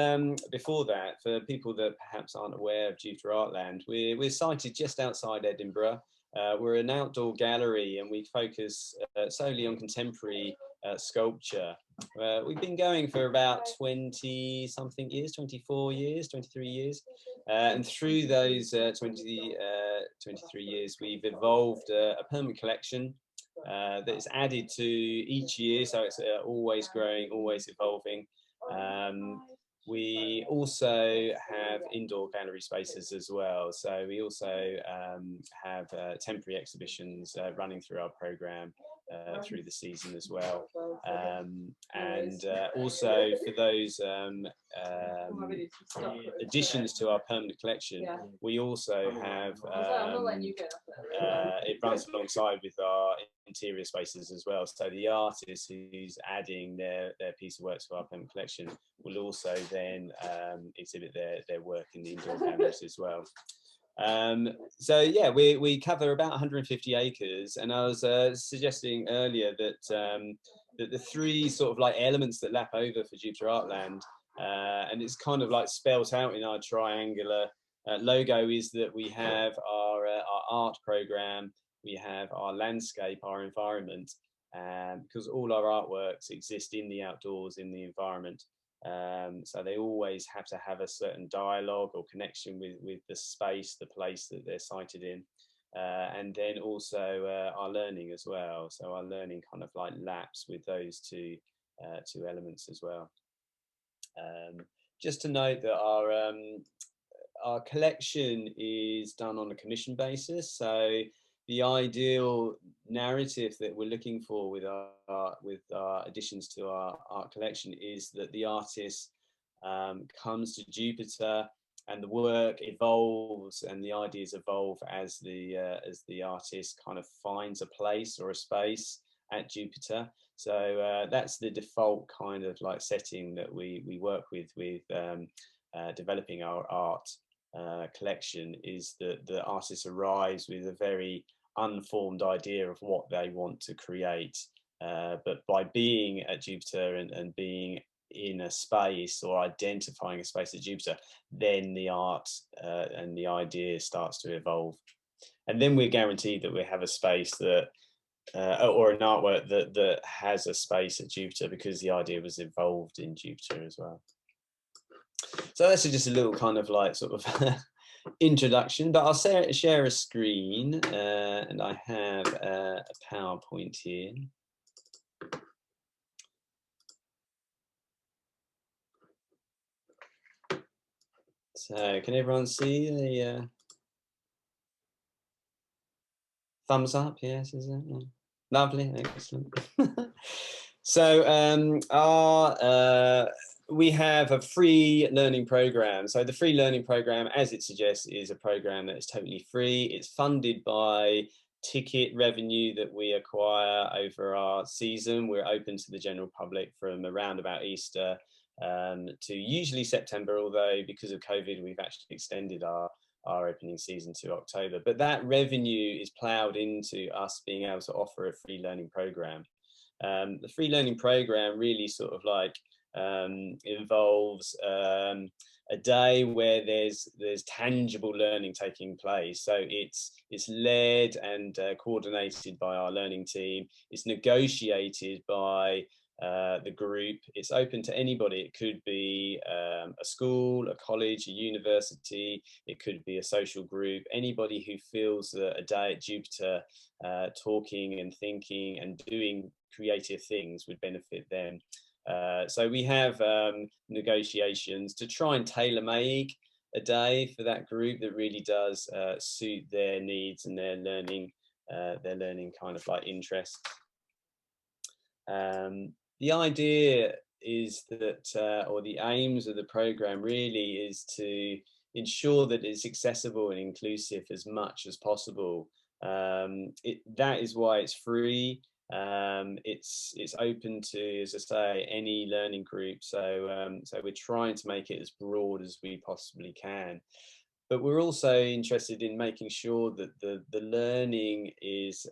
before that, for people that perhaps aren't aware of Jupiter Artland, we're sited just outside Edinburgh. We're an outdoor gallery, and we focus solely on contemporary sculpture. We've been going for about 20-something years, 24 years, 23 years. And through those 23 years, we've evolved a permanent collection that is added to each year. So it's always growing, always evolving. We also have indoor gallery spaces as well. So we also have temporary exhibitions running through our program through the season as well. And also for those additions to our permanent collection, we also have, it runs alongside with our interior spaces as well. So the artist who's adding their piece of work to our permanent collection will also then exhibit their work in the indoor galleries as well. So yeah, we cover about 150 acres, and I was suggesting earlier that that the three sort of like elements that lap over for Jupiter Artland, and it's kind of like spelt out in our triangular logo, is that we have our art program, we have our landscape, our environment, because all our artworks exist in the outdoors, in the environment. So they always have to have a certain dialogue or connection with the space, the place that they're sited in. And then also our learning as well. So our learning kind of like laps with those two elements as well. Just to note that our collection is done on a commission basis. So the ideal narrative that we're looking for with our additions to our art collection is that the artist comes to Jupiter and the work evolves and the ideas evolve as the artist kind of finds a place or a space at Jupiter. So that's the default kind of like setting that we work with developing our art collection, is that the artist arrives with a very unformed idea of what they want to create, but by being at Jupiter and being in a space or identifying a space at Jupiter, then the art and the idea starts to evolve, and then we're guaranteed that we have a space that or an artwork that has a space at Jupiter, because the idea was evolved in Jupiter as well. So that's just a little kind of like sort of introduction, but I'll share a screen and I have a PowerPoint here. So can everyone see the thumbs up? Yes, is it? Yeah. Lovely, excellent. So we have a free learning program. So the free learning program, as it suggests, is a program that is totally free. It's funded by ticket revenue that we acquire over our season. We're open to the general public from around about Easter to usually September, although because of COVID, we've actually extended our opening season to October. But that revenue is ploughed into us being able to offer a free learning program. The free learning program really sort of like involves a day where there's tangible learning taking place. So it's led and coordinated by our learning team. It's negotiated by the group. It's open to anybody. It could be a school, a college, a university. It could be a social group. Anybody who feels that a day at Jupiter talking and thinking and doing creative things would benefit them. So we have negotiations to try and tailor-make a day for that group that really does suit their needs and their learning kind of like interests. The idea is that, or the aims of the program really is to ensure that it's accessible and inclusive as much as possible. That is why it's free. It's open to, as I say, any learning group. So we're trying to make it as broad as we possibly can. But we're also interested in making sure that the learning is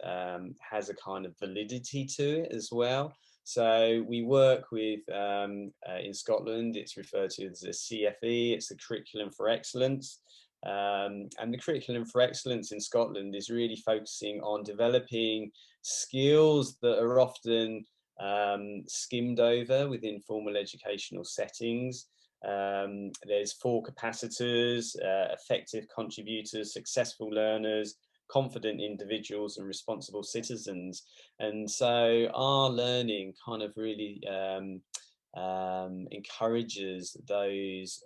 has a kind of validity to it as well. So we work with, in Scotland, it's referred to as a CFE, it's a Curriculum for Excellence. And the Curriculum for Excellence in Scotland is really focusing on developing skills that are often skimmed over within formal educational settings. There's 4 capacitors: effective contributors, successful learners, confident individuals, and responsible citizens. And so our learning kind of really encourages those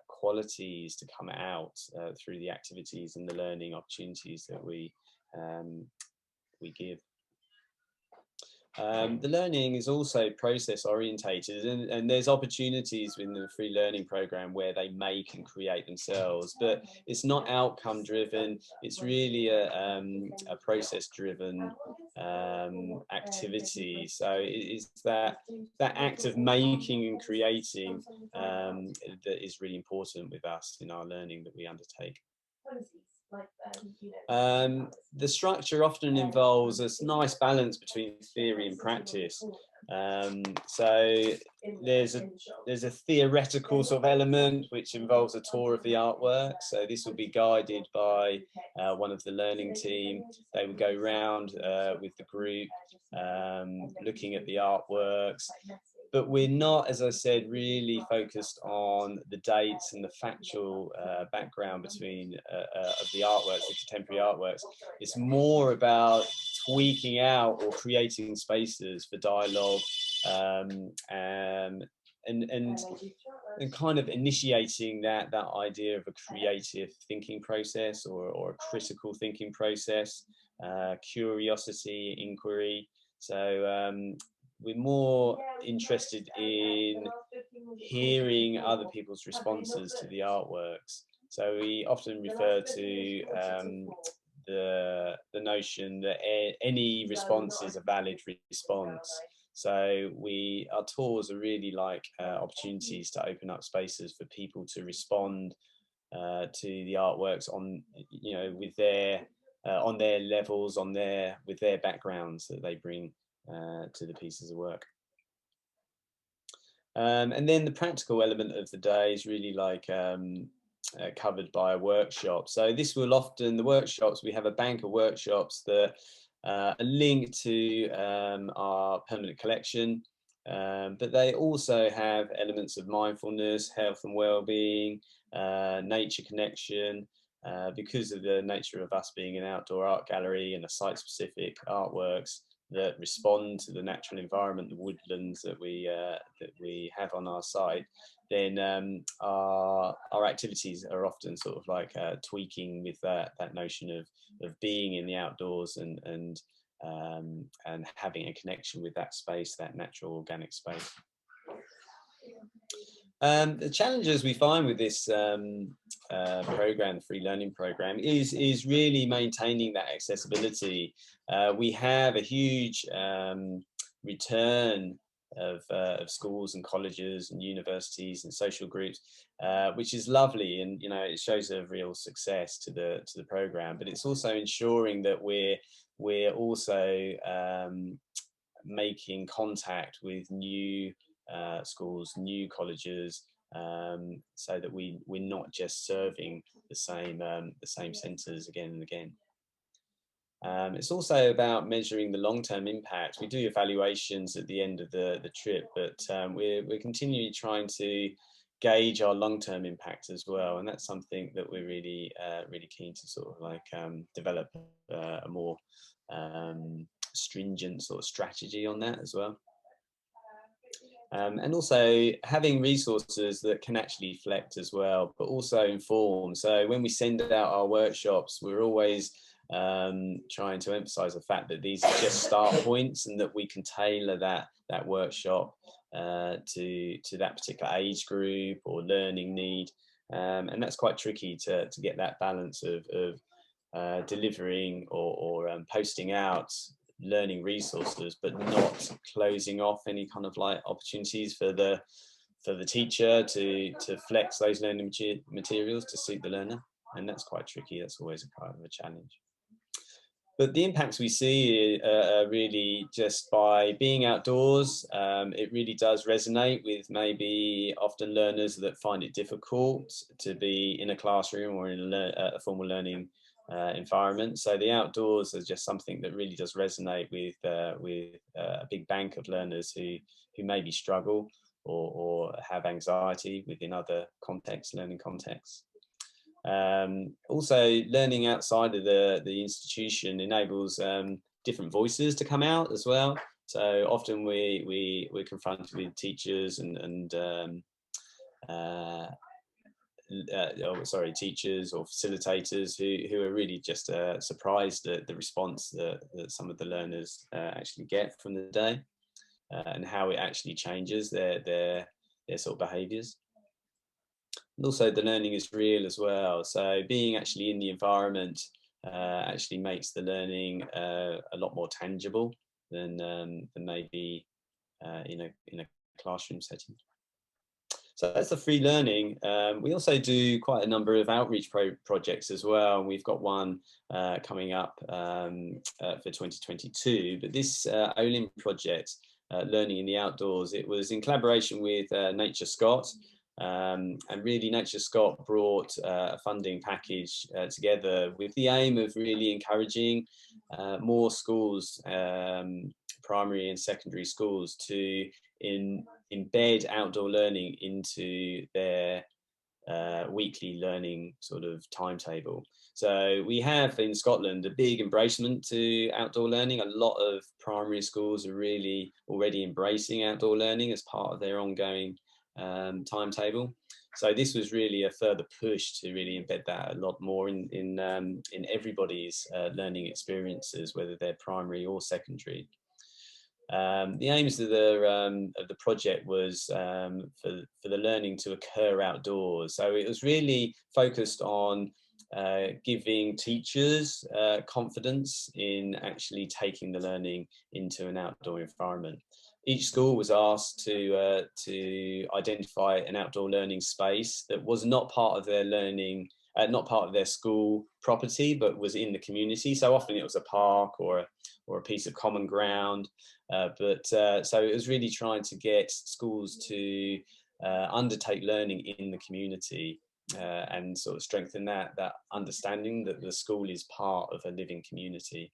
qualities to come out through the activities and the learning opportunities that we give. The learning is also process orientated, and there's opportunities within the free learning program where they make and create themselves, but it's not outcome driven. It's really a process driven activity. So it's that act of making and creating that is really important with us in our learning that we undertake. The structure often involves a nice balance between theory and practice. So there's a theoretical sort of element which involves a tour of the artwork. So this will be guided by one of the learning team. They will go round with the group, looking at the artworks. But we're not, as I said, really focused on the dates and the factual background between of the artworks, the contemporary artworks. It's more about tweaking out or creating spaces for dialogue and kind of initiating that idea of a creative thinking process or a critical thinking process curiosity, inquiry. So we're more interested in hearing other people's responses to the artworks. So we often refer to the notion that any response is a valid response. So our tours are really like opportunities to open up spaces for people to respond to the artworks on, with their on their levels, with their backgrounds that they bring to the pieces of work. And then the practical element of the day is really like covered by a workshop. So this will often, the workshops, we have a bank of workshops that are linked to our permanent collection, but they also have elements of mindfulness, health and well-being, nature connection, because of the nature of us being an outdoor art gallery and a site-specific artworks that respond to the natural environment, the woodlands that we have on our site, then our activities are often sort of like tweaking with that notion of being in the outdoors and having a connection with that space, that natural organic space. The challenges we find with this program, the free learning program, is really maintaining that accessibility. We have a huge return of schools and colleges and universities and social groups, which is lovely, and it shows a real success to the program. But it's also ensuring that we're also making contact with new schools, new colleges, so that we're not just serving the same centres again and again. It's also about measuring the long-term impact. We do evaluations at the end of the trip, but we're continually trying to gauge our long-term impact as well, and that's something that we're really keen to sort of like develop a more stringent sort of strategy on that as well. And also having resources that can actually reflect as well, but also inform. So when we send out our workshops, we're always trying to emphasize the fact that these are just start points, and that we can tailor that workshop to that particular age group or learning need. And that's quite tricky to get that balance of delivering or posting out learning resources, but not closing off any kind of like opportunities for the teacher to flex those learning materials to suit the learner. And that's quite tricky. That's always a part of a challenge. But the impacts we see are really just by being outdoors. It really does resonate with maybe often learners that find it difficult to be in a classroom or in a formal learning environment. So the outdoors is just something that really does resonate with a big bank of learners who maybe struggle or have anxiety within other contexts, learning contexts. Also, learning outside of the institution enables different voices to come out as well. So often we're confronted with teachers teachers or facilitators who are really just surprised at the response that some of the learners actually get from the day, and how it actually changes their sort of behaviours. And also the learning is real as well. So being actually in the environment actually makes the learning a lot more tangible than maybe in a classroom setting. So that's the free learning. We also do quite a number of outreach projects as well. We've got one coming up for 2022, but this OLIM project, Learning in the Outdoors, it was in collaboration with Nature Scott. And really Nature Scott brought a funding package together with the aim of really encouraging more schools, primary and secondary schools, to embed outdoor learning into their weekly learning sort of timetable. So we have in Scotland a big embracement to outdoor learning. A lot of primary schools are really already embracing outdoor learning as part of their ongoing timetable. So this was really a further push to really embed that a lot more in everybody's learning experiences, whether they're primary or secondary. The aims of the project was for the learning to occur outdoors. So it was really focused on giving teachers confidence in actually taking the learning into an outdoor environment. Each school was asked to identify an outdoor learning space that was not part of their learning, not part of their school property, but was in the community. So often it was a park or a piece of common ground. So it was really trying to get schools to undertake learning in the community and sort of strengthen that understanding that the school is part of a living community.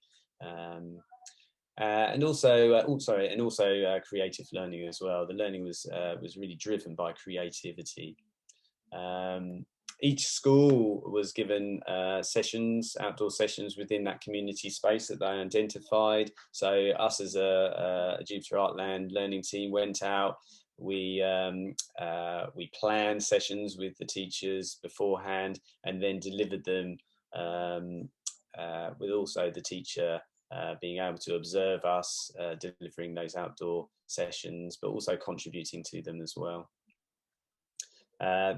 And also creative learning as well. The learning was really driven by creativity. Each school was given outdoor sessions within that community space that they identified. So us as a Jupiter Artland learning team went out. We planned sessions with the teachers beforehand and then delivered them with also the teacher being able to observe us delivering those outdoor sessions, but also contributing to them as well.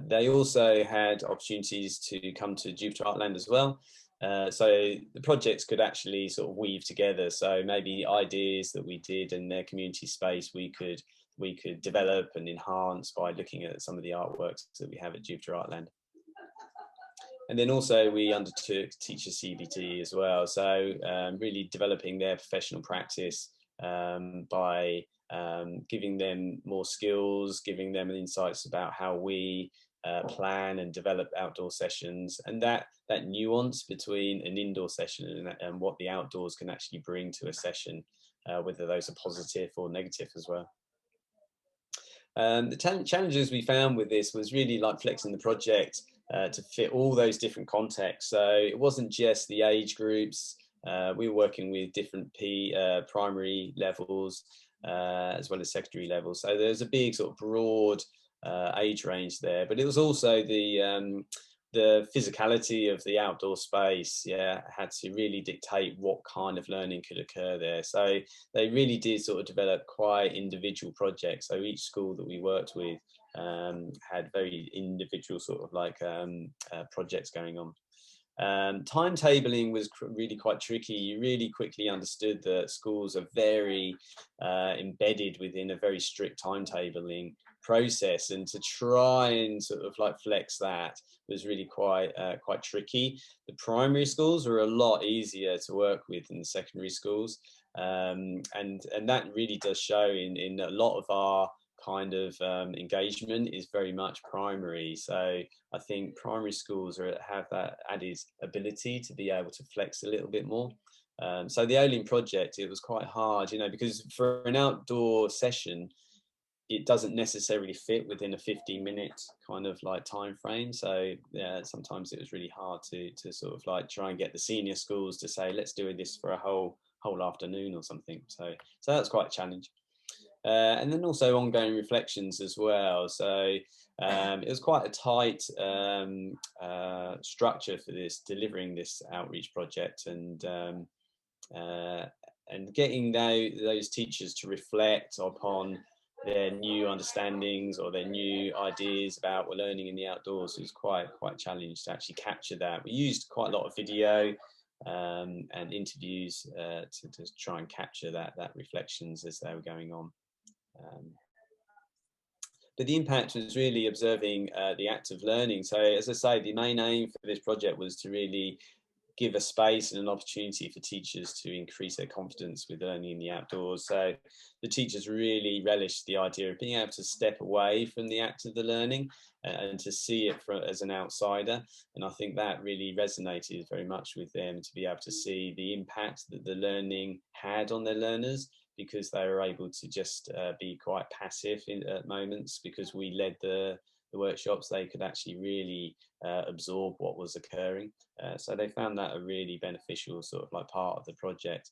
They also had opportunities to come to Jupiter Artland as well. So the projects could actually sort of weave together. So maybe ideas that we did in their community space, we could develop and enhance by looking at some of the artworks that we have at Jupiter Artland. And then also we undertook teacher CBT as well. So really developing their professional practice by giving them more skills, giving them insights about how we plan and develop outdoor sessions, and that nuance between an indoor session and what the outdoors can actually bring to a session, whether those are positive or negative as well. The challenges we found with this was really like flexing the project to fit all those different contexts. So it wasn't just the age groups. We were working with different primary levels as well as secondary levels. So there's a big sort of broad age range there, but it was also the physicality of the outdoor space, had to really dictate what kind of learning could occur there. So they really did sort of develop quite individual projects. So each school that we worked with had very individual sort of like projects going on. Timetabling was really quite tricky. You really quickly understood that schools are very embedded within a very strict timetabling process, and to try and sort of like flex that was really quite tricky. The primary schools were a lot easier to work with than the secondary schools, and that really does show in a lot of our kind of engagement is very much primary. So I think primary schools have that added ability to be able to flex a little bit more. So the Olin project, it was quite hard, because for an outdoor session, it doesn't necessarily fit within a 15-minute kind of like time frame. So yeah, sometimes it was really hard to sort of like try and get the senior schools to say, let's do this for a whole afternoon or something. So that's quite a challenge. And then also ongoing reflections as well. So it was quite a tight structure for delivering this outreach project, and getting those teachers to reflect upon their new understandings or their new ideas about learning in the outdoors was quite a challenge to actually capture that. We used quite a lot of video and interviews to try and capture that reflections as they were going on. But the impact was really observing the act of learning. So as I say, the main aim for this project was to really give a space and an opportunity for teachers to increase their confidence with learning in the outdoors. So the teachers really relished the idea of being able to step away from the act of the learning and to see it as an outsider. And I think that really resonated very much with them, to be able to see the impact that the learning had on their learners, because they were able to just be quite passive at moments. Because we led the workshops, they could actually really absorb what was occurring. So they found that a really beneficial sort of like part of the project.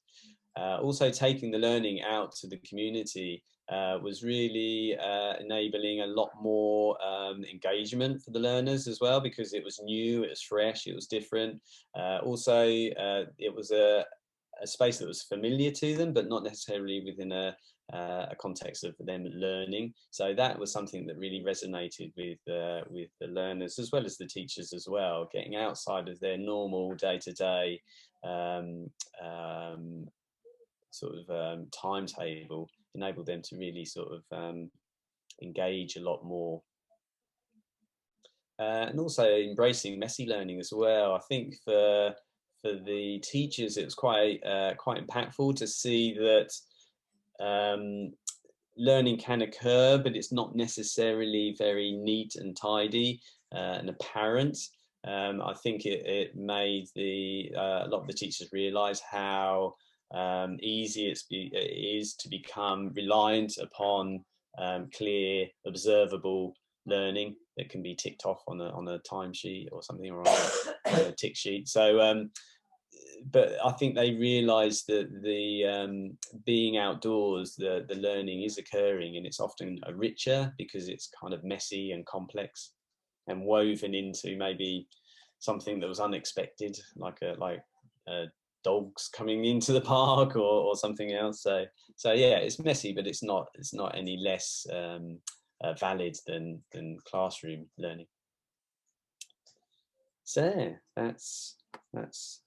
Also taking the learning out to the community was really enabling a lot more engagement for the learners as well, because it was new, it was fresh, it was different. Also, it was a space that was familiar to them, but not necessarily within a context of them learning. So that was something that really resonated with the learners as well as the teachers as well, getting outside of their normal day-to-day sort of timetable enabled them to really sort of engage a lot more. And also embracing messy learning as well. I think for the teachers, it was quite impactful to see that learning can occur, but it's not necessarily very neat and tidy and apparent. I think it made a lot of the teachers realise how easy it is to become reliant upon clear, observable learning that can be ticked off on a timesheet or something, or on a tick sheet. So, but I think they realise that the being outdoors, the learning is occurring, and it's often richer because it's kind of messy and complex and woven into maybe something that was unexpected, like dogs coming into the park or something else. So yeah, it's messy, but it's not any less valid than classroom learning. So that's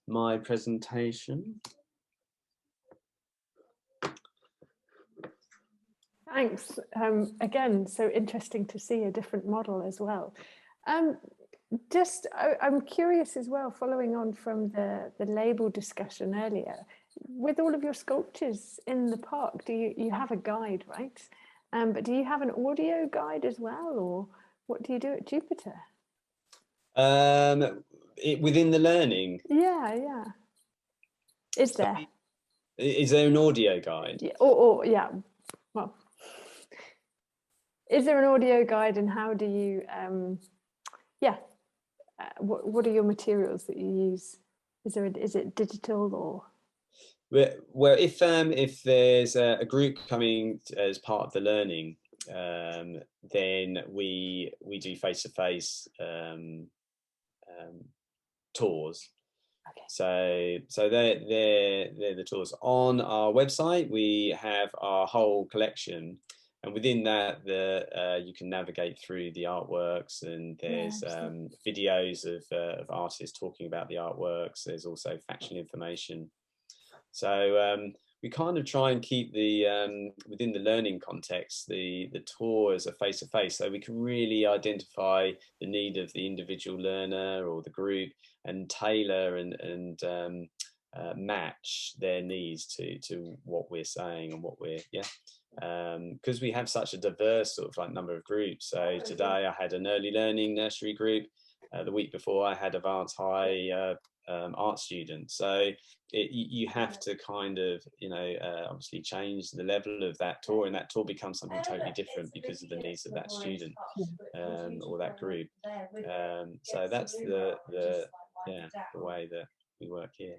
my presentation. Thanks. Again, so interesting to see a different model as well. I'm curious as well, following on from the label discussion earlier, with all of your sculptures in the park, do you have a guide, right? But do you have an audio guide as well, or what do you do at Jupiter? Within the learning? Yeah. Is there? Is there an audio guide? Yeah, or yeah, well, is there an audio guide, and how do you, what are your materials that you use? Is it digital or? Well, if there's a group coming as part of the learning, then we do face-to-face tours. Okay. So they're the tours. On our website, we have our whole collection, and within that, you can navigate through the artworks, and there's videos of artists talking about the artworks. There's also factual information. So we kind of try and keep the within the learning context, the tour as a face-to-face, so we can really identify the need of the individual learner or the group, and tailor and match their needs to what we're saying and what we're because we have such a diverse sort of like number of groups. So today I had an early learning nursery group. The week before I had advanced high art students. So you have to kind of obviously change the level of that tour, and that tour becomes something totally different because of the needs of that student or that group. So that's the way that we work here.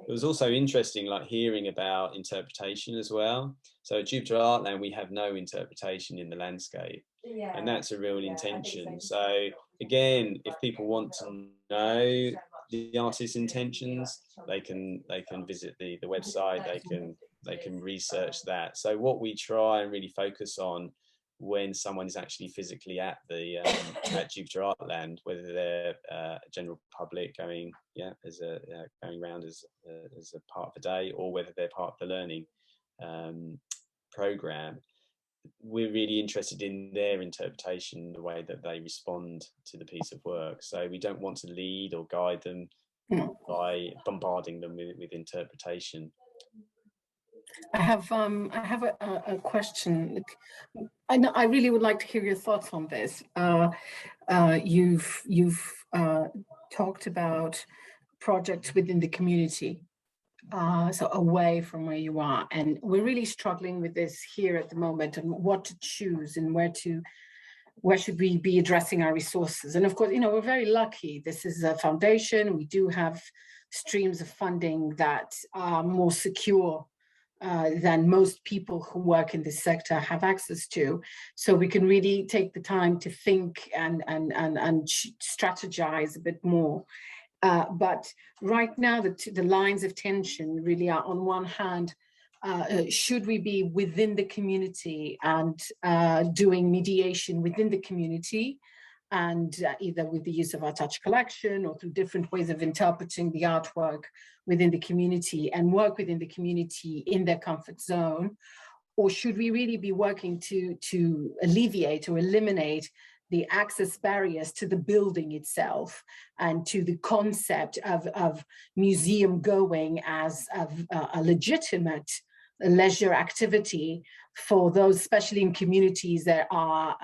It was also interesting, like hearing about interpretation as well. So at Jupiter Artland, we have no interpretation in the landscape, and that's a real intention. So again, if people want to know the artist's intentions, they can visit the website. They can research that. So what we try and really focus on when someone is actually physically at the at Jupiter Artland, whether they're general public going going around as a part of the day, or whether they're part of the learning program, we're really interested in their interpretation, the way that they respond to the piece of work. So we don't want to lead or guide them by bombarding them with interpretation. I have a question. I really would like to hear your thoughts on this. You've talked about projects within the community, so away from where you are, and we're really struggling with this here at the moment, and what to choose and where should we be addressing our resources. And of course, we're very lucky. This is a foundation. We do have streams of funding that are more secure than most people who work in this sector have access to. So we can really take the time to think and strategize a bit more. But right now, the lines of tension really are, on one hand, should we be within the community and doing mediation within the community, and either with the use of our touch collection or through different ways of interpreting the artwork within the community and work within the community in their comfort zone? Or should we really be working to alleviate or eliminate the access barriers to the building itself and to the concept of museum going as a legitimate leisure activity for those, especially in communities that are,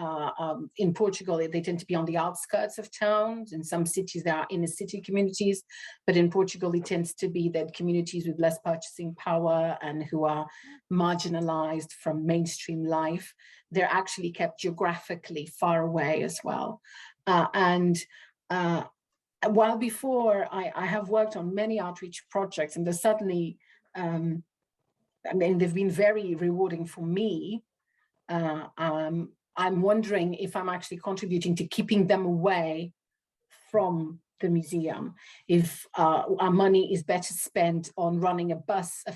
in Portugal, they tend to be on the outskirts of towns. In some cities, there are inner city communities, but in Portugal, it tends to be that communities with less purchasing power and who are marginalized from mainstream life, they're actually kept geographically far away as well. While before, I have worked on many outreach projects, and there's certainly, I mean, they've been very rewarding for me. I'm wondering if I'm actually contributing to keeping them away from the museum, if our money is better spent on running a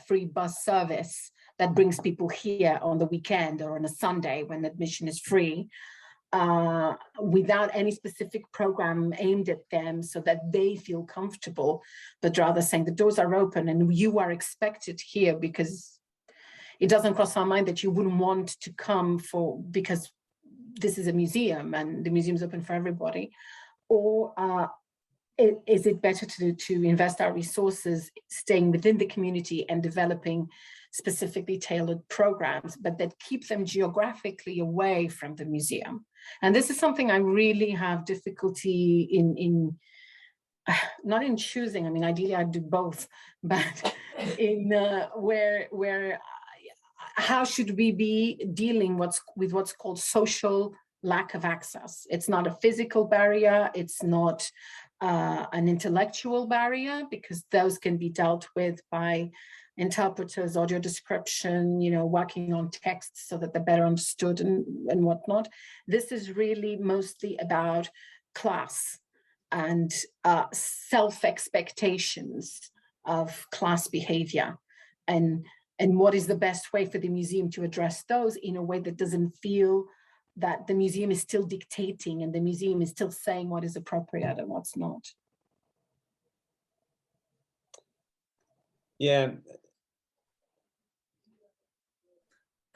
free bus service that brings people here on the weekend or on a Sunday when admission is free, without any specific program aimed at them so that they feel comfortable, but rather saying the doors are open and you are expected here, because it doesn't cross our mind that you wouldn't want to come because this is a museum and the museum's open for everybody. Or is it better to invest our resources staying within the community and developing specifically tailored programs, but that keep them geographically away from the museum? And this is something I really have difficulty in not in choosing. I mean, ideally I'd do both, but in where how should we be dealing with what's called social lack of access? It's not a physical barrier, it's not an intellectual barrier, because those can be dealt with by interpreters, audio description, working on texts so that they're better understood and whatnot. This is really mostly about class and self-expectations of class behavior, and what is the best way for the museum to address those in a way that doesn't feel that the museum is still dictating and the museum is still saying what is appropriate and what's not. Yeah.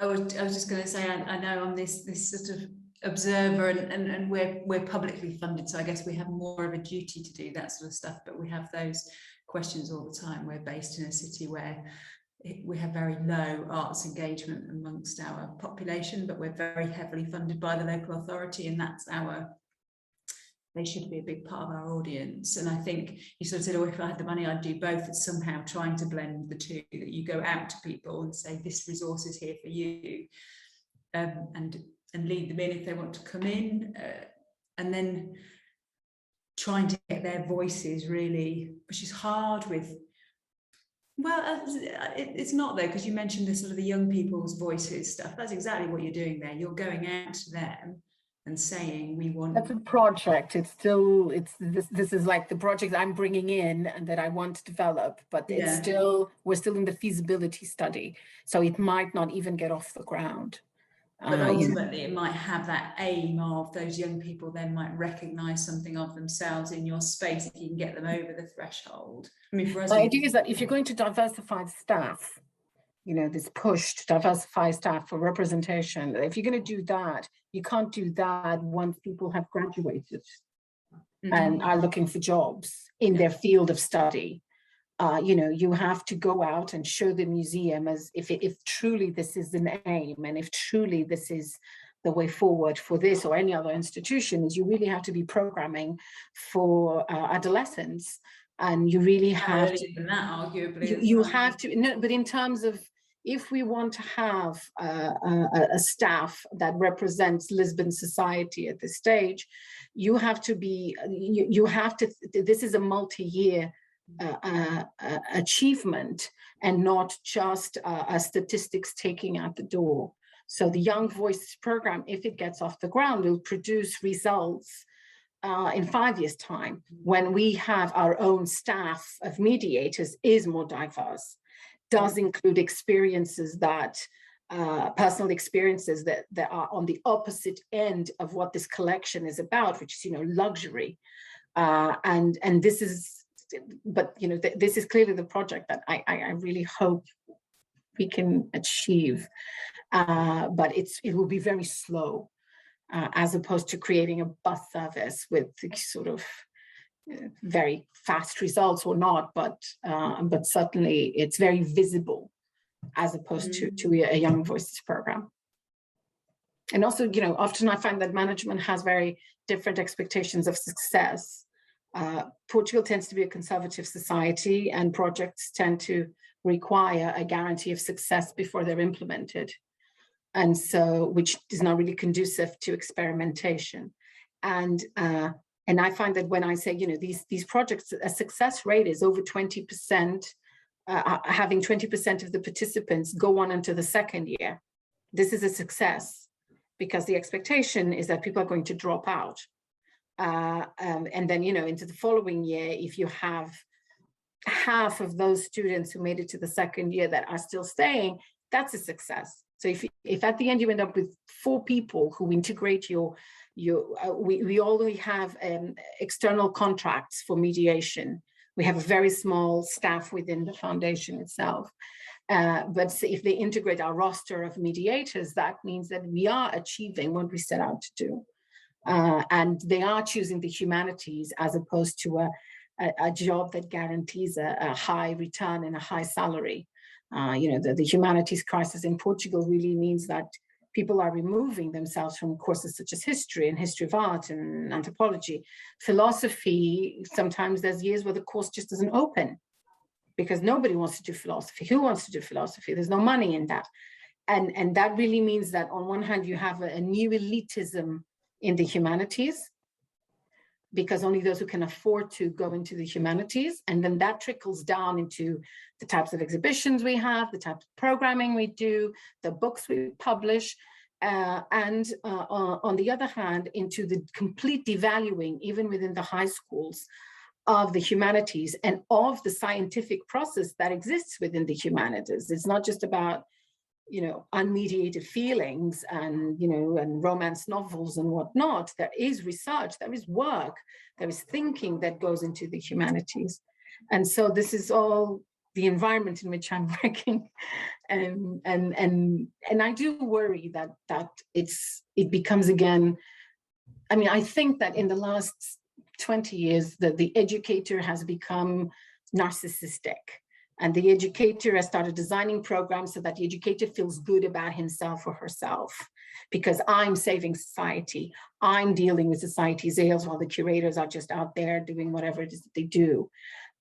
I was just going to say, I know I'm this sort of observer, and we're publicly funded, so I guess we have more of a duty to do that sort of stuff, but we have those questions all the time. We're based in a city where we have very low arts engagement amongst our population, but we're very heavily funded by the local authority, and they should be a big part of our audience. And I think you sort of said, oh, if I had the money, I'd do both. It's somehow trying to blend the two, that you go out to people and say, this resource is here for you, and lead them in if they want to come in, and then trying to get their voices really, which is hard with, well, it's not though, because you mentioned the sort of the young people's voices stuff. That's exactly what you're doing there. You're going out to them and saying, we want. That's a project. This is like the project I'm bringing in and that I want to develop, but we're still in the feasibility study. So it might not even get off the ground. But ultimately, it might have that aim of those young people then might recognise something of themselves in your space if you can get them over the threshold. I mean, for us, the idea is that if you're going to diversify the staff, this push to diversify staff for representation, if you're going to do that, you can't do that once people have graduated and are looking for jobs in their field of study. You have to go out and show the museum as if truly this is an aim, and if truly this is the way forward for this or any other institution, is you really have to be programming for adolescents, and you really have to. Than that, arguably, you have to. No, but in terms of, if we want to have a staff that represents Lisbon society at this stage, you have to be. You have to. This is a multi-year achievement and not just a statistics taking out the door. So the Young Voices program, if it gets off the ground, will produce results in 5 years' time, when we have our own staff of mediators is more diverse, does include experiences that, personal experiences that are on the opposite end of what this collection is about, which is, you know, luxury. And this is, but, you know, this is clearly the project that I really hope we can achieve. But it will be very slow, as opposed to creating a bus service with sort of very fast results or not, but certainly it's very visible, as opposed to a Young Voices program. And also, you know, often I find that management has very different expectations of success. Portugal tends to be a conservative society, and projects tend to require a guarantee of success before they're implemented. And so, which is not really conducive to experimentation. And I find that when I say, you know, these projects, a success rate is over 20%, having 20% of the participants go on into the second year. This is a success, because the expectation is that people are going to drop out. And then, you know, into the following year, if you have half of those students who made it to the second year that are still staying, that's a success. So if at the end you end up with 4 people who integrate we only have external contracts for mediation. We have a very small staff within the foundation itself. But if they integrate our roster of mediators, that means that we are achieving what we set out to do. And they are choosing the humanities as opposed to a job that guarantees a high return and a high salary. You know, the humanities crisis in Portugal really means that people are removing themselves from courses such as history and history of art and anthropology. Philosophy, sometimes there's years where the course just doesn't open because nobody wants to do philosophy. Who wants to do philosophy? There's no money in that. And that really means that on one hand, you have a new elitism in the humanities, because only those who can afford to go into the humanities, and then that trickles down into the types of exhibitions we have, the types of programming we do, the books we publish, and on the other hand, into the complete devaluing, even within the high schools, of the humanities and of the scientific process that exists within the humanities. It's not just about, you know, unmediated feelings and, you know, and romance novels and whatnot. There is research, there is work, there is thinking that goes into the humanities. And so this is all the environment in which I'm working. And I do worry that it becomes again, I mean, I think that in the last 20 years, that the educator has become narcissistic. And the educator has started designing programs so that the educator feels good about himself or herself, because I'm saving society. I'm dealing with society's ills while the curators are just out there doing whatever it is that they do.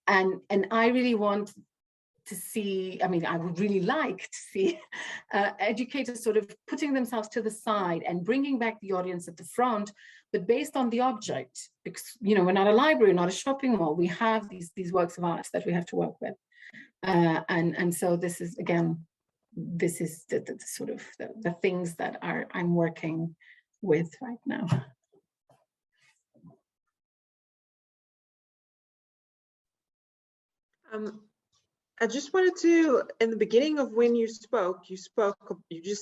And I really want to see, I mean, I would really like to see educators sort of putting themselves to the side and bringing back the audience at the front, but based on the object, because, you know, we're not a library, not a shopping mall. We have these works of art that we have to work with. And so this is, again, this is the sort of the things that I'm working with right now. I just wanted to, in the beginning of when you just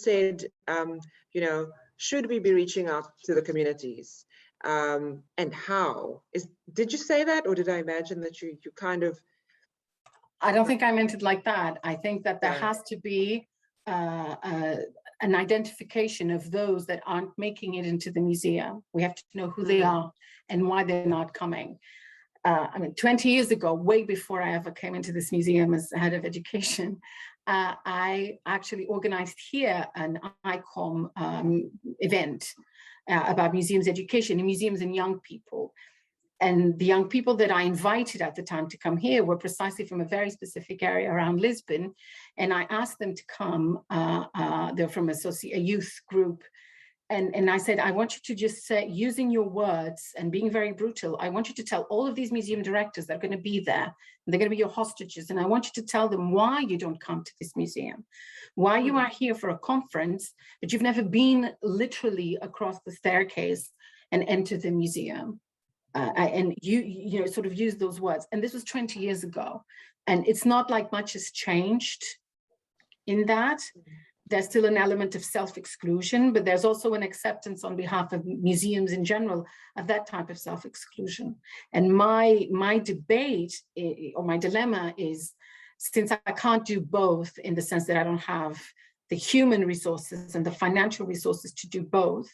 said, you know, should we be reaching out to the communities, and how? Did you say that, or did I imagine that you kind of? I don't think I meant it like that. I think that there has to be an identification of those that aren't making it into the museum. We have to know who they are and why they're not coming. I mean, 20 years ago, way before I ever came into this museum as head of education, I actually organized here an ICOM event about museums education and museums and young people. And the young people that I invited at the time to come here were precisely from a very specific area around Lisbon. And I asked them to come, they're from a youth group and I said, I want you to just say, using your words and being very brutal, I want you to tell all of these museum directors that are going to be there, and they're going to be your hostages, and I want you to tell them why you don't come to this museum, why you are here for a conference, but you've never been literally across the staircase and entered the museum. And you know, sort of use those words. And this was 20 years ago. And it's not like much has changed in that. There's still an element of self-exclusion, but there's also an acceptance on behalf of museums in general of that type of self-exclusion. And my debate or my dilemma is, since I can't do both in the sense that I don't have the human resources and the financial resources to do both,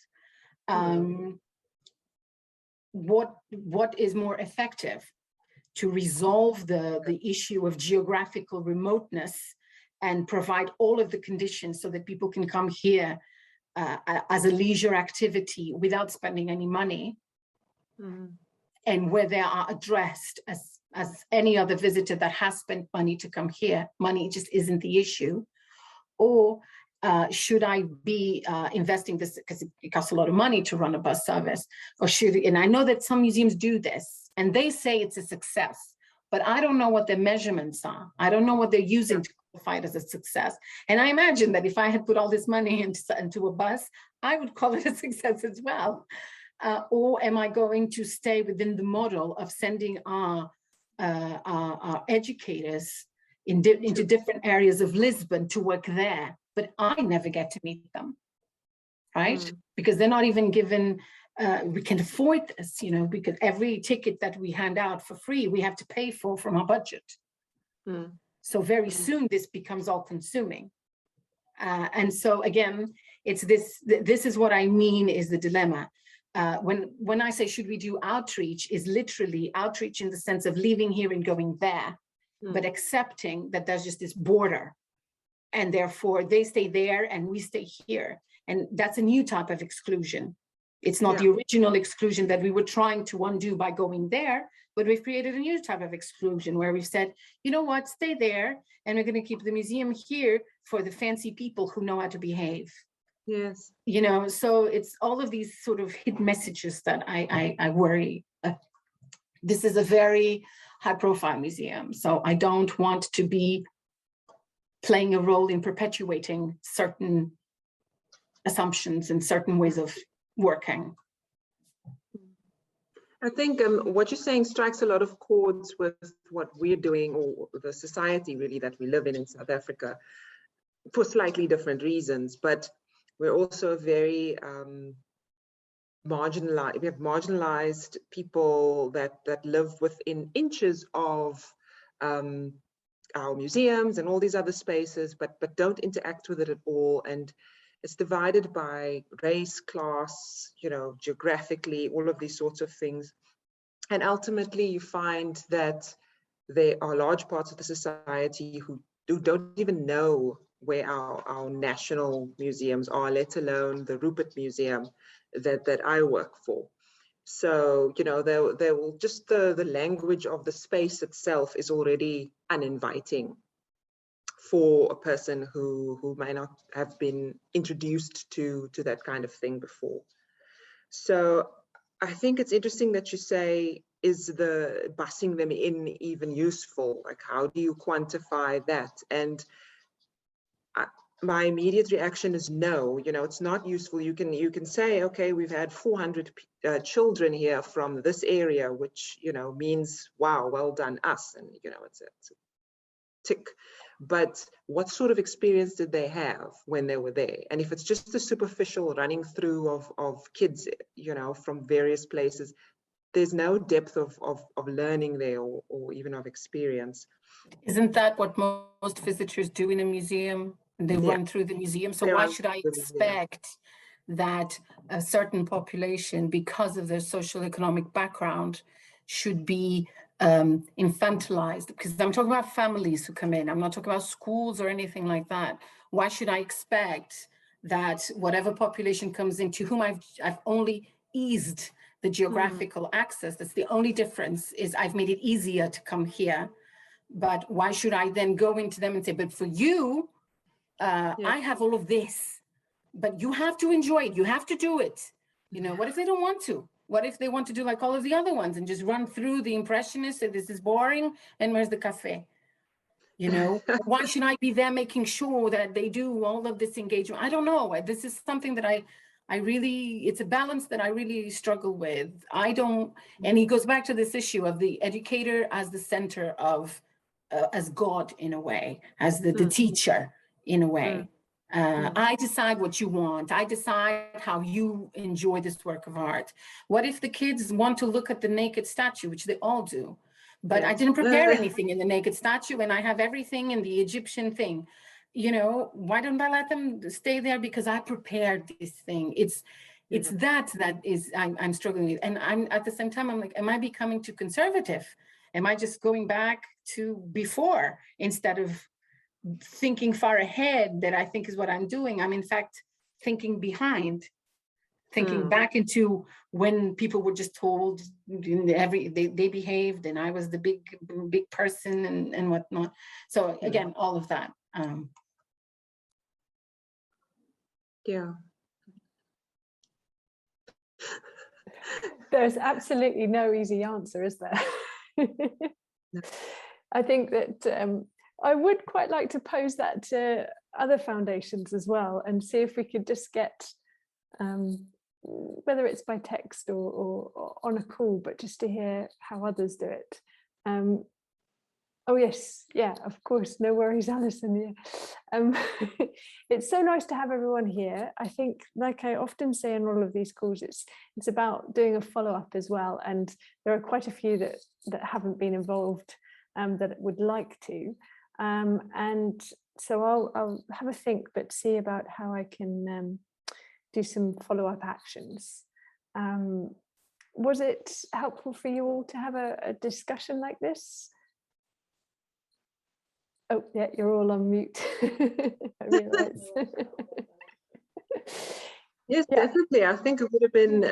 what is more effective to resolve the issue of geographical remoteness and provide all of the conditions so that people can come here as a leisure activity without spending any money, and where they are addressed as any other visitor that has spent money to come here. Money just isn't the issue. Or should I be investing this, because it costs a lot of money to run a bus service, or should, and I know that some museums do this and they say it's a success, but I don't know what their measurements are. I don't know what they're using to qualify it as a success. And I imagine that if I had put all this money into a bus, I would call it a success as well. Or am I going to stay within the model of sending our educators into different areas of Lisbon to work there, but I never get to meet them, right? Because they're not even given, we can afford this, you know, because every ticket that we hand out for free, we have to pay for from our budget. So very soon this becomes all consuming. And so again, it's this is what I mean is the dilemma. When I say, should we do outreach, is literally outreach in the sense of leaving here and going there, but accepting that there's just this border, and therefore they stay there and we stay here. And that's a new type of exclusion. It's not the original exclusion that we were trying to undo by going there, but we've created a new type of exclusion where we've said, you know what, stay there, and we're going to keep the museum here for the fancy people who know how to behave. Yes. You know, so it's all of these sort of hidden messages that I worry. This is a very high profile museum, so I don't want to be playing a role in perpetuating certain assumptions and certain ways of working. I think what you're saying strikes a lot of chords with what we're doing, or the society really that we live in South Africa, for slightly different reasons. But we're also very marginalized. We have marginalized people that live within inches of our museums and all these other spaces, but don't interact with it at all. And it's divided by race, class, you know, geographically, all of these sorts of things. And ultimately, you find that there are large parts of the society who don't even know where our national museums are, let alone the Rupert Museum that I work for. So, you know, they will just the language of the space itself is already uninviting for a person who might not have been introduced to that kind of thing before. So I think it's interesting that you say, is the busing them in even useful? Like, how do you quantify that? And my immediate reaction is no. You know, it's not useful. You can say, okay, we've had 400 children here from this area, which, you know, means, wow, well done us. And, you know, it's a tick. But what sort of experience did they have when they were there? And if it's just a superficial running through of kids, you know, from various places, there's no depth of learning there, or even of experience. Isn't that what most visitors do in a museum? They run through the museum. So why should I expect that a certain population, because of their social economic background, should be infantilized? Because I'm talking about families who come in. I'm not talking about schools or anything like that. Why should I expect that whatever population comes into whom I've only eased the geographical access? That's the only difference, is I've made it easier to come here. But why should I then go into them and say, but for you, I have all of this, but you have to enjoy it. You have to do it. You know, what if they don't want to? What if they want to do like all of the other ones and just run through the Impressionists and this is boring and where's the cafe? You know, why should I be there making sure that they do all of this engagement? I don't know. This is something that I really, it's a balance that I really struggle with. I don't, and it goes back to this issue of the educator as the center of, as God in a way, as the teacher in a way. I decide what you want. I decide how you enjoy this work of art. What if the kids want to look at the naked statue, which they all do, but I didn't prepare anything in the naked statue and I have everything in the Egyptian thing. You know, why don't I let them stay there? Because I prepared this thing. It's that is I'm struggling with. And I'm at the same time, I'm like, am I becoming too conservative? Am I just going back to before instead of thinking far ahead, that I think is what I'm doing? I'm in fact thinking behind, thinking back into when people were just told they behaved and I was the big person and whatnot. So again, all of that. Yeah. There's absolutely no easy answer, is there? No. I think that I would quite like to pose that to other foundations as well and see if we could just get, whether it's by text or on a call, but just to hear how others do it. Oh yes, yeah, of course, no worries, Alison. Yeah. It's so nice to have everyone here. I think, like I often say in all of these calls, it's about doing a follow-up as well. And there are quite a few that haven't been involved that would like to. And so I'll have a think, but see about how I can do some follow-up actions. Was it helpful for you all to have a discussion like this? Oh, yeah, you're all on mute. I realise. Yes, definitely. I think it would have been,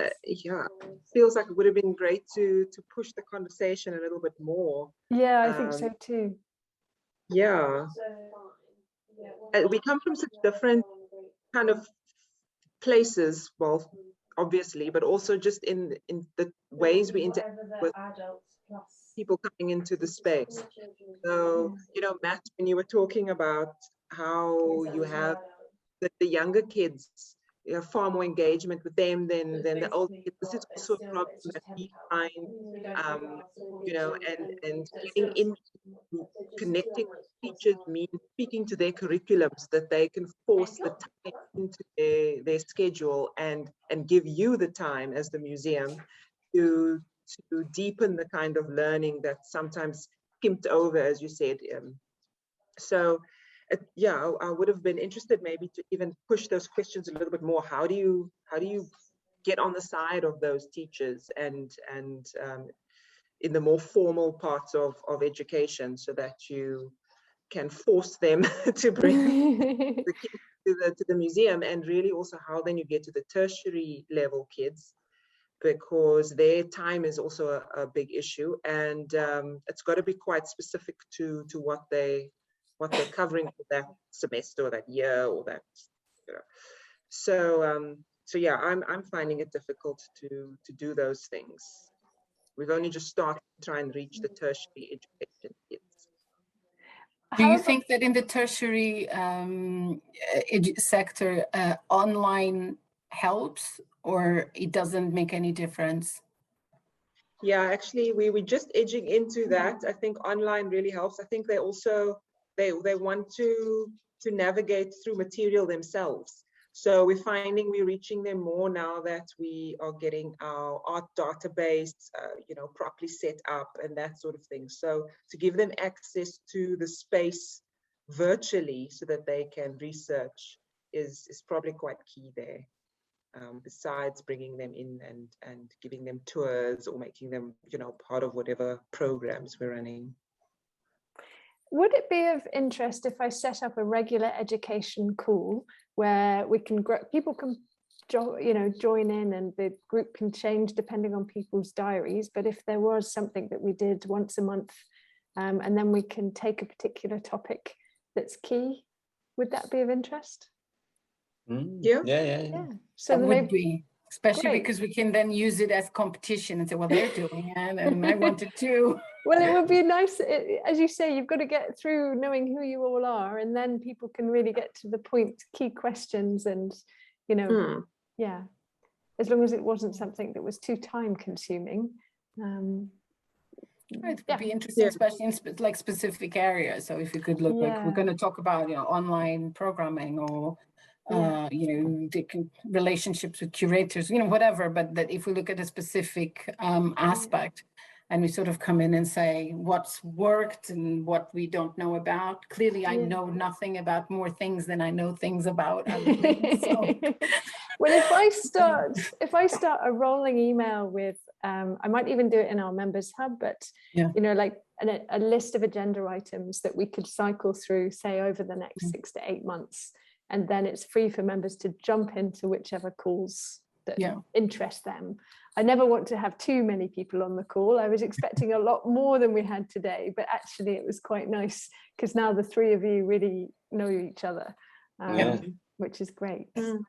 feels like it would have been great to push the conversation a little bit more. Yeah, I think so too. Yeah. We come from such different kind of places, well, obviously, but also just in the ways we interact with people coming into the space. So, you know, Matt, when you were talking about how you have the younger kids, you have far more engagement with them than the older kids. This is also a problem that we find, you know, and getting into connecting with teachers means speaking to their curriculums, that they can force the time into their schedule and give you the time as the museum to deepen the kind of learning that sometimes skimped over, as you said. So yeah, I would have been interested maybe to even push those questions a little bit more. How do you get on the side of those teachers and in the more formal parts of education, so that you can force them to bring the kids to the museum, and really also how then you get to the tertiary level kids, because their time is also a big issue, and it's got to be quite specific to what they're covering for that semester or that year or that, you know. So yeah, I'm finding it difficult to do those things. We've only just started to try and reach the tertiary education kids. Do you think that in the tertiary sector, online helps, or it doesn't make any difference? Yeah, actually, we're just edging into that. I think online really helps. I think they also they want to navigate through material themselves. So we're finding we're reaching them more now that we are getting our art database, you know, properly set up and that sort of thing. So to give them access to the space virtually so that they can research is probably quite key there. Besides bringing them in and giving them tours or making them, you know, part of whatever programs we're running. Would it be of interest if I set up a regular education call where we can people can join in, and the group can change depending on people's diaries, but if there was something that we did once a month, and then we can take a particular topic that's key, would that be of interest? Yeah. Yeah. So That then would maybe, be, especially Great. because we can then use it as competition and say, well, they're doing it and I wanted to. well, it would be nice, as you say, you've got to get through knowing who you all are, and then people can really get to the point, key questions, and, you know, yeah, as long as it wasn't something that was too time consuming. It would be interesting, especially in like specific areas. So if you could look, like we're going to talk about, online programming or, relationships with curators, whatever. But that if we look at a specific aspect, and we sort of come in and say what's worked and what we don't know about. Clearly, I know nothing about more things than I know things about other things. So. Well, if I start a rolling email with, I might even do it in our members hub, but like a list of agenda items that we could cycle through, say over the next 6 to 8 months, and then it's free for members to jump into whichever calls that interest them. I never want to have too many people on the call. I was expecting a lot more than we had today, but actually it was quite nice because now the three of you really know each other, which is great. And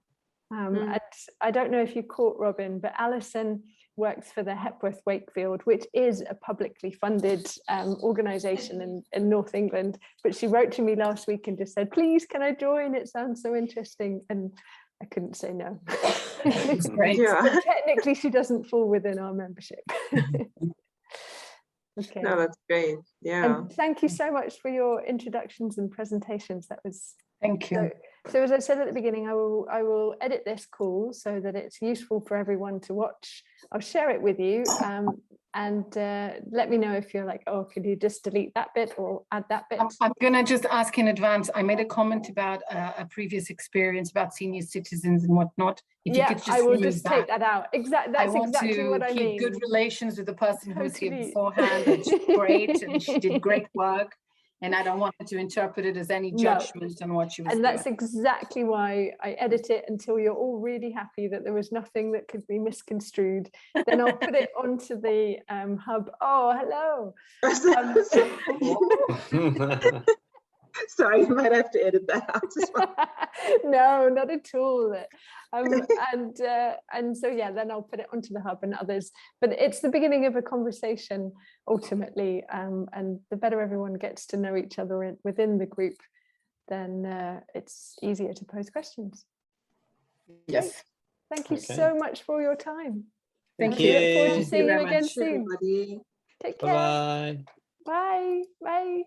I don't know if you caught, Robin, but Alison works for the Hepworth Wakefield, which is a publicly funded organisation in North England. But she wrote to me last week and just said, please, can I join? It sounds so interesting. And I couldn't say no. It's great. But technically, she doesn't fall within our membership. Okay. No, that's great. Yeah. And thank you so much for your introductions and presentations. That was thank you. So as I said at the beginning, I will edit this call so that it's useful for everyone to watch. I'll share it with you, and let me know if you're like, oh, could you just delete that bit or add that bit? I'm gonna just ask in advance. I made a comment about a previous experience about senior citizens and whatnot. If you could just I will just take that out. Exactly, that's exactly what I mean. I want to keep good relations with the person who was here Totally. beforehand, and she's great, and she did great work. And I don't want her to interpret it as any judgment on what she was doing. And that's exactly why I edit it until you're all really happy that there was nothing that could be misconstrued. Then I'll put it onto the hub. Oh, hello. Sorry, you might have to edit that out as well. No, not at all. And so then I'll put it onto the hub and others. But it's the beginning of a conversation ultimately, and the better everyone gets to know each other within the group, then it's easier to pose questions. Yes. Thank you so much for your time. Thank you. Look forward to seeing you again soon. Everybody. Take care. Bye. Bye. Bye.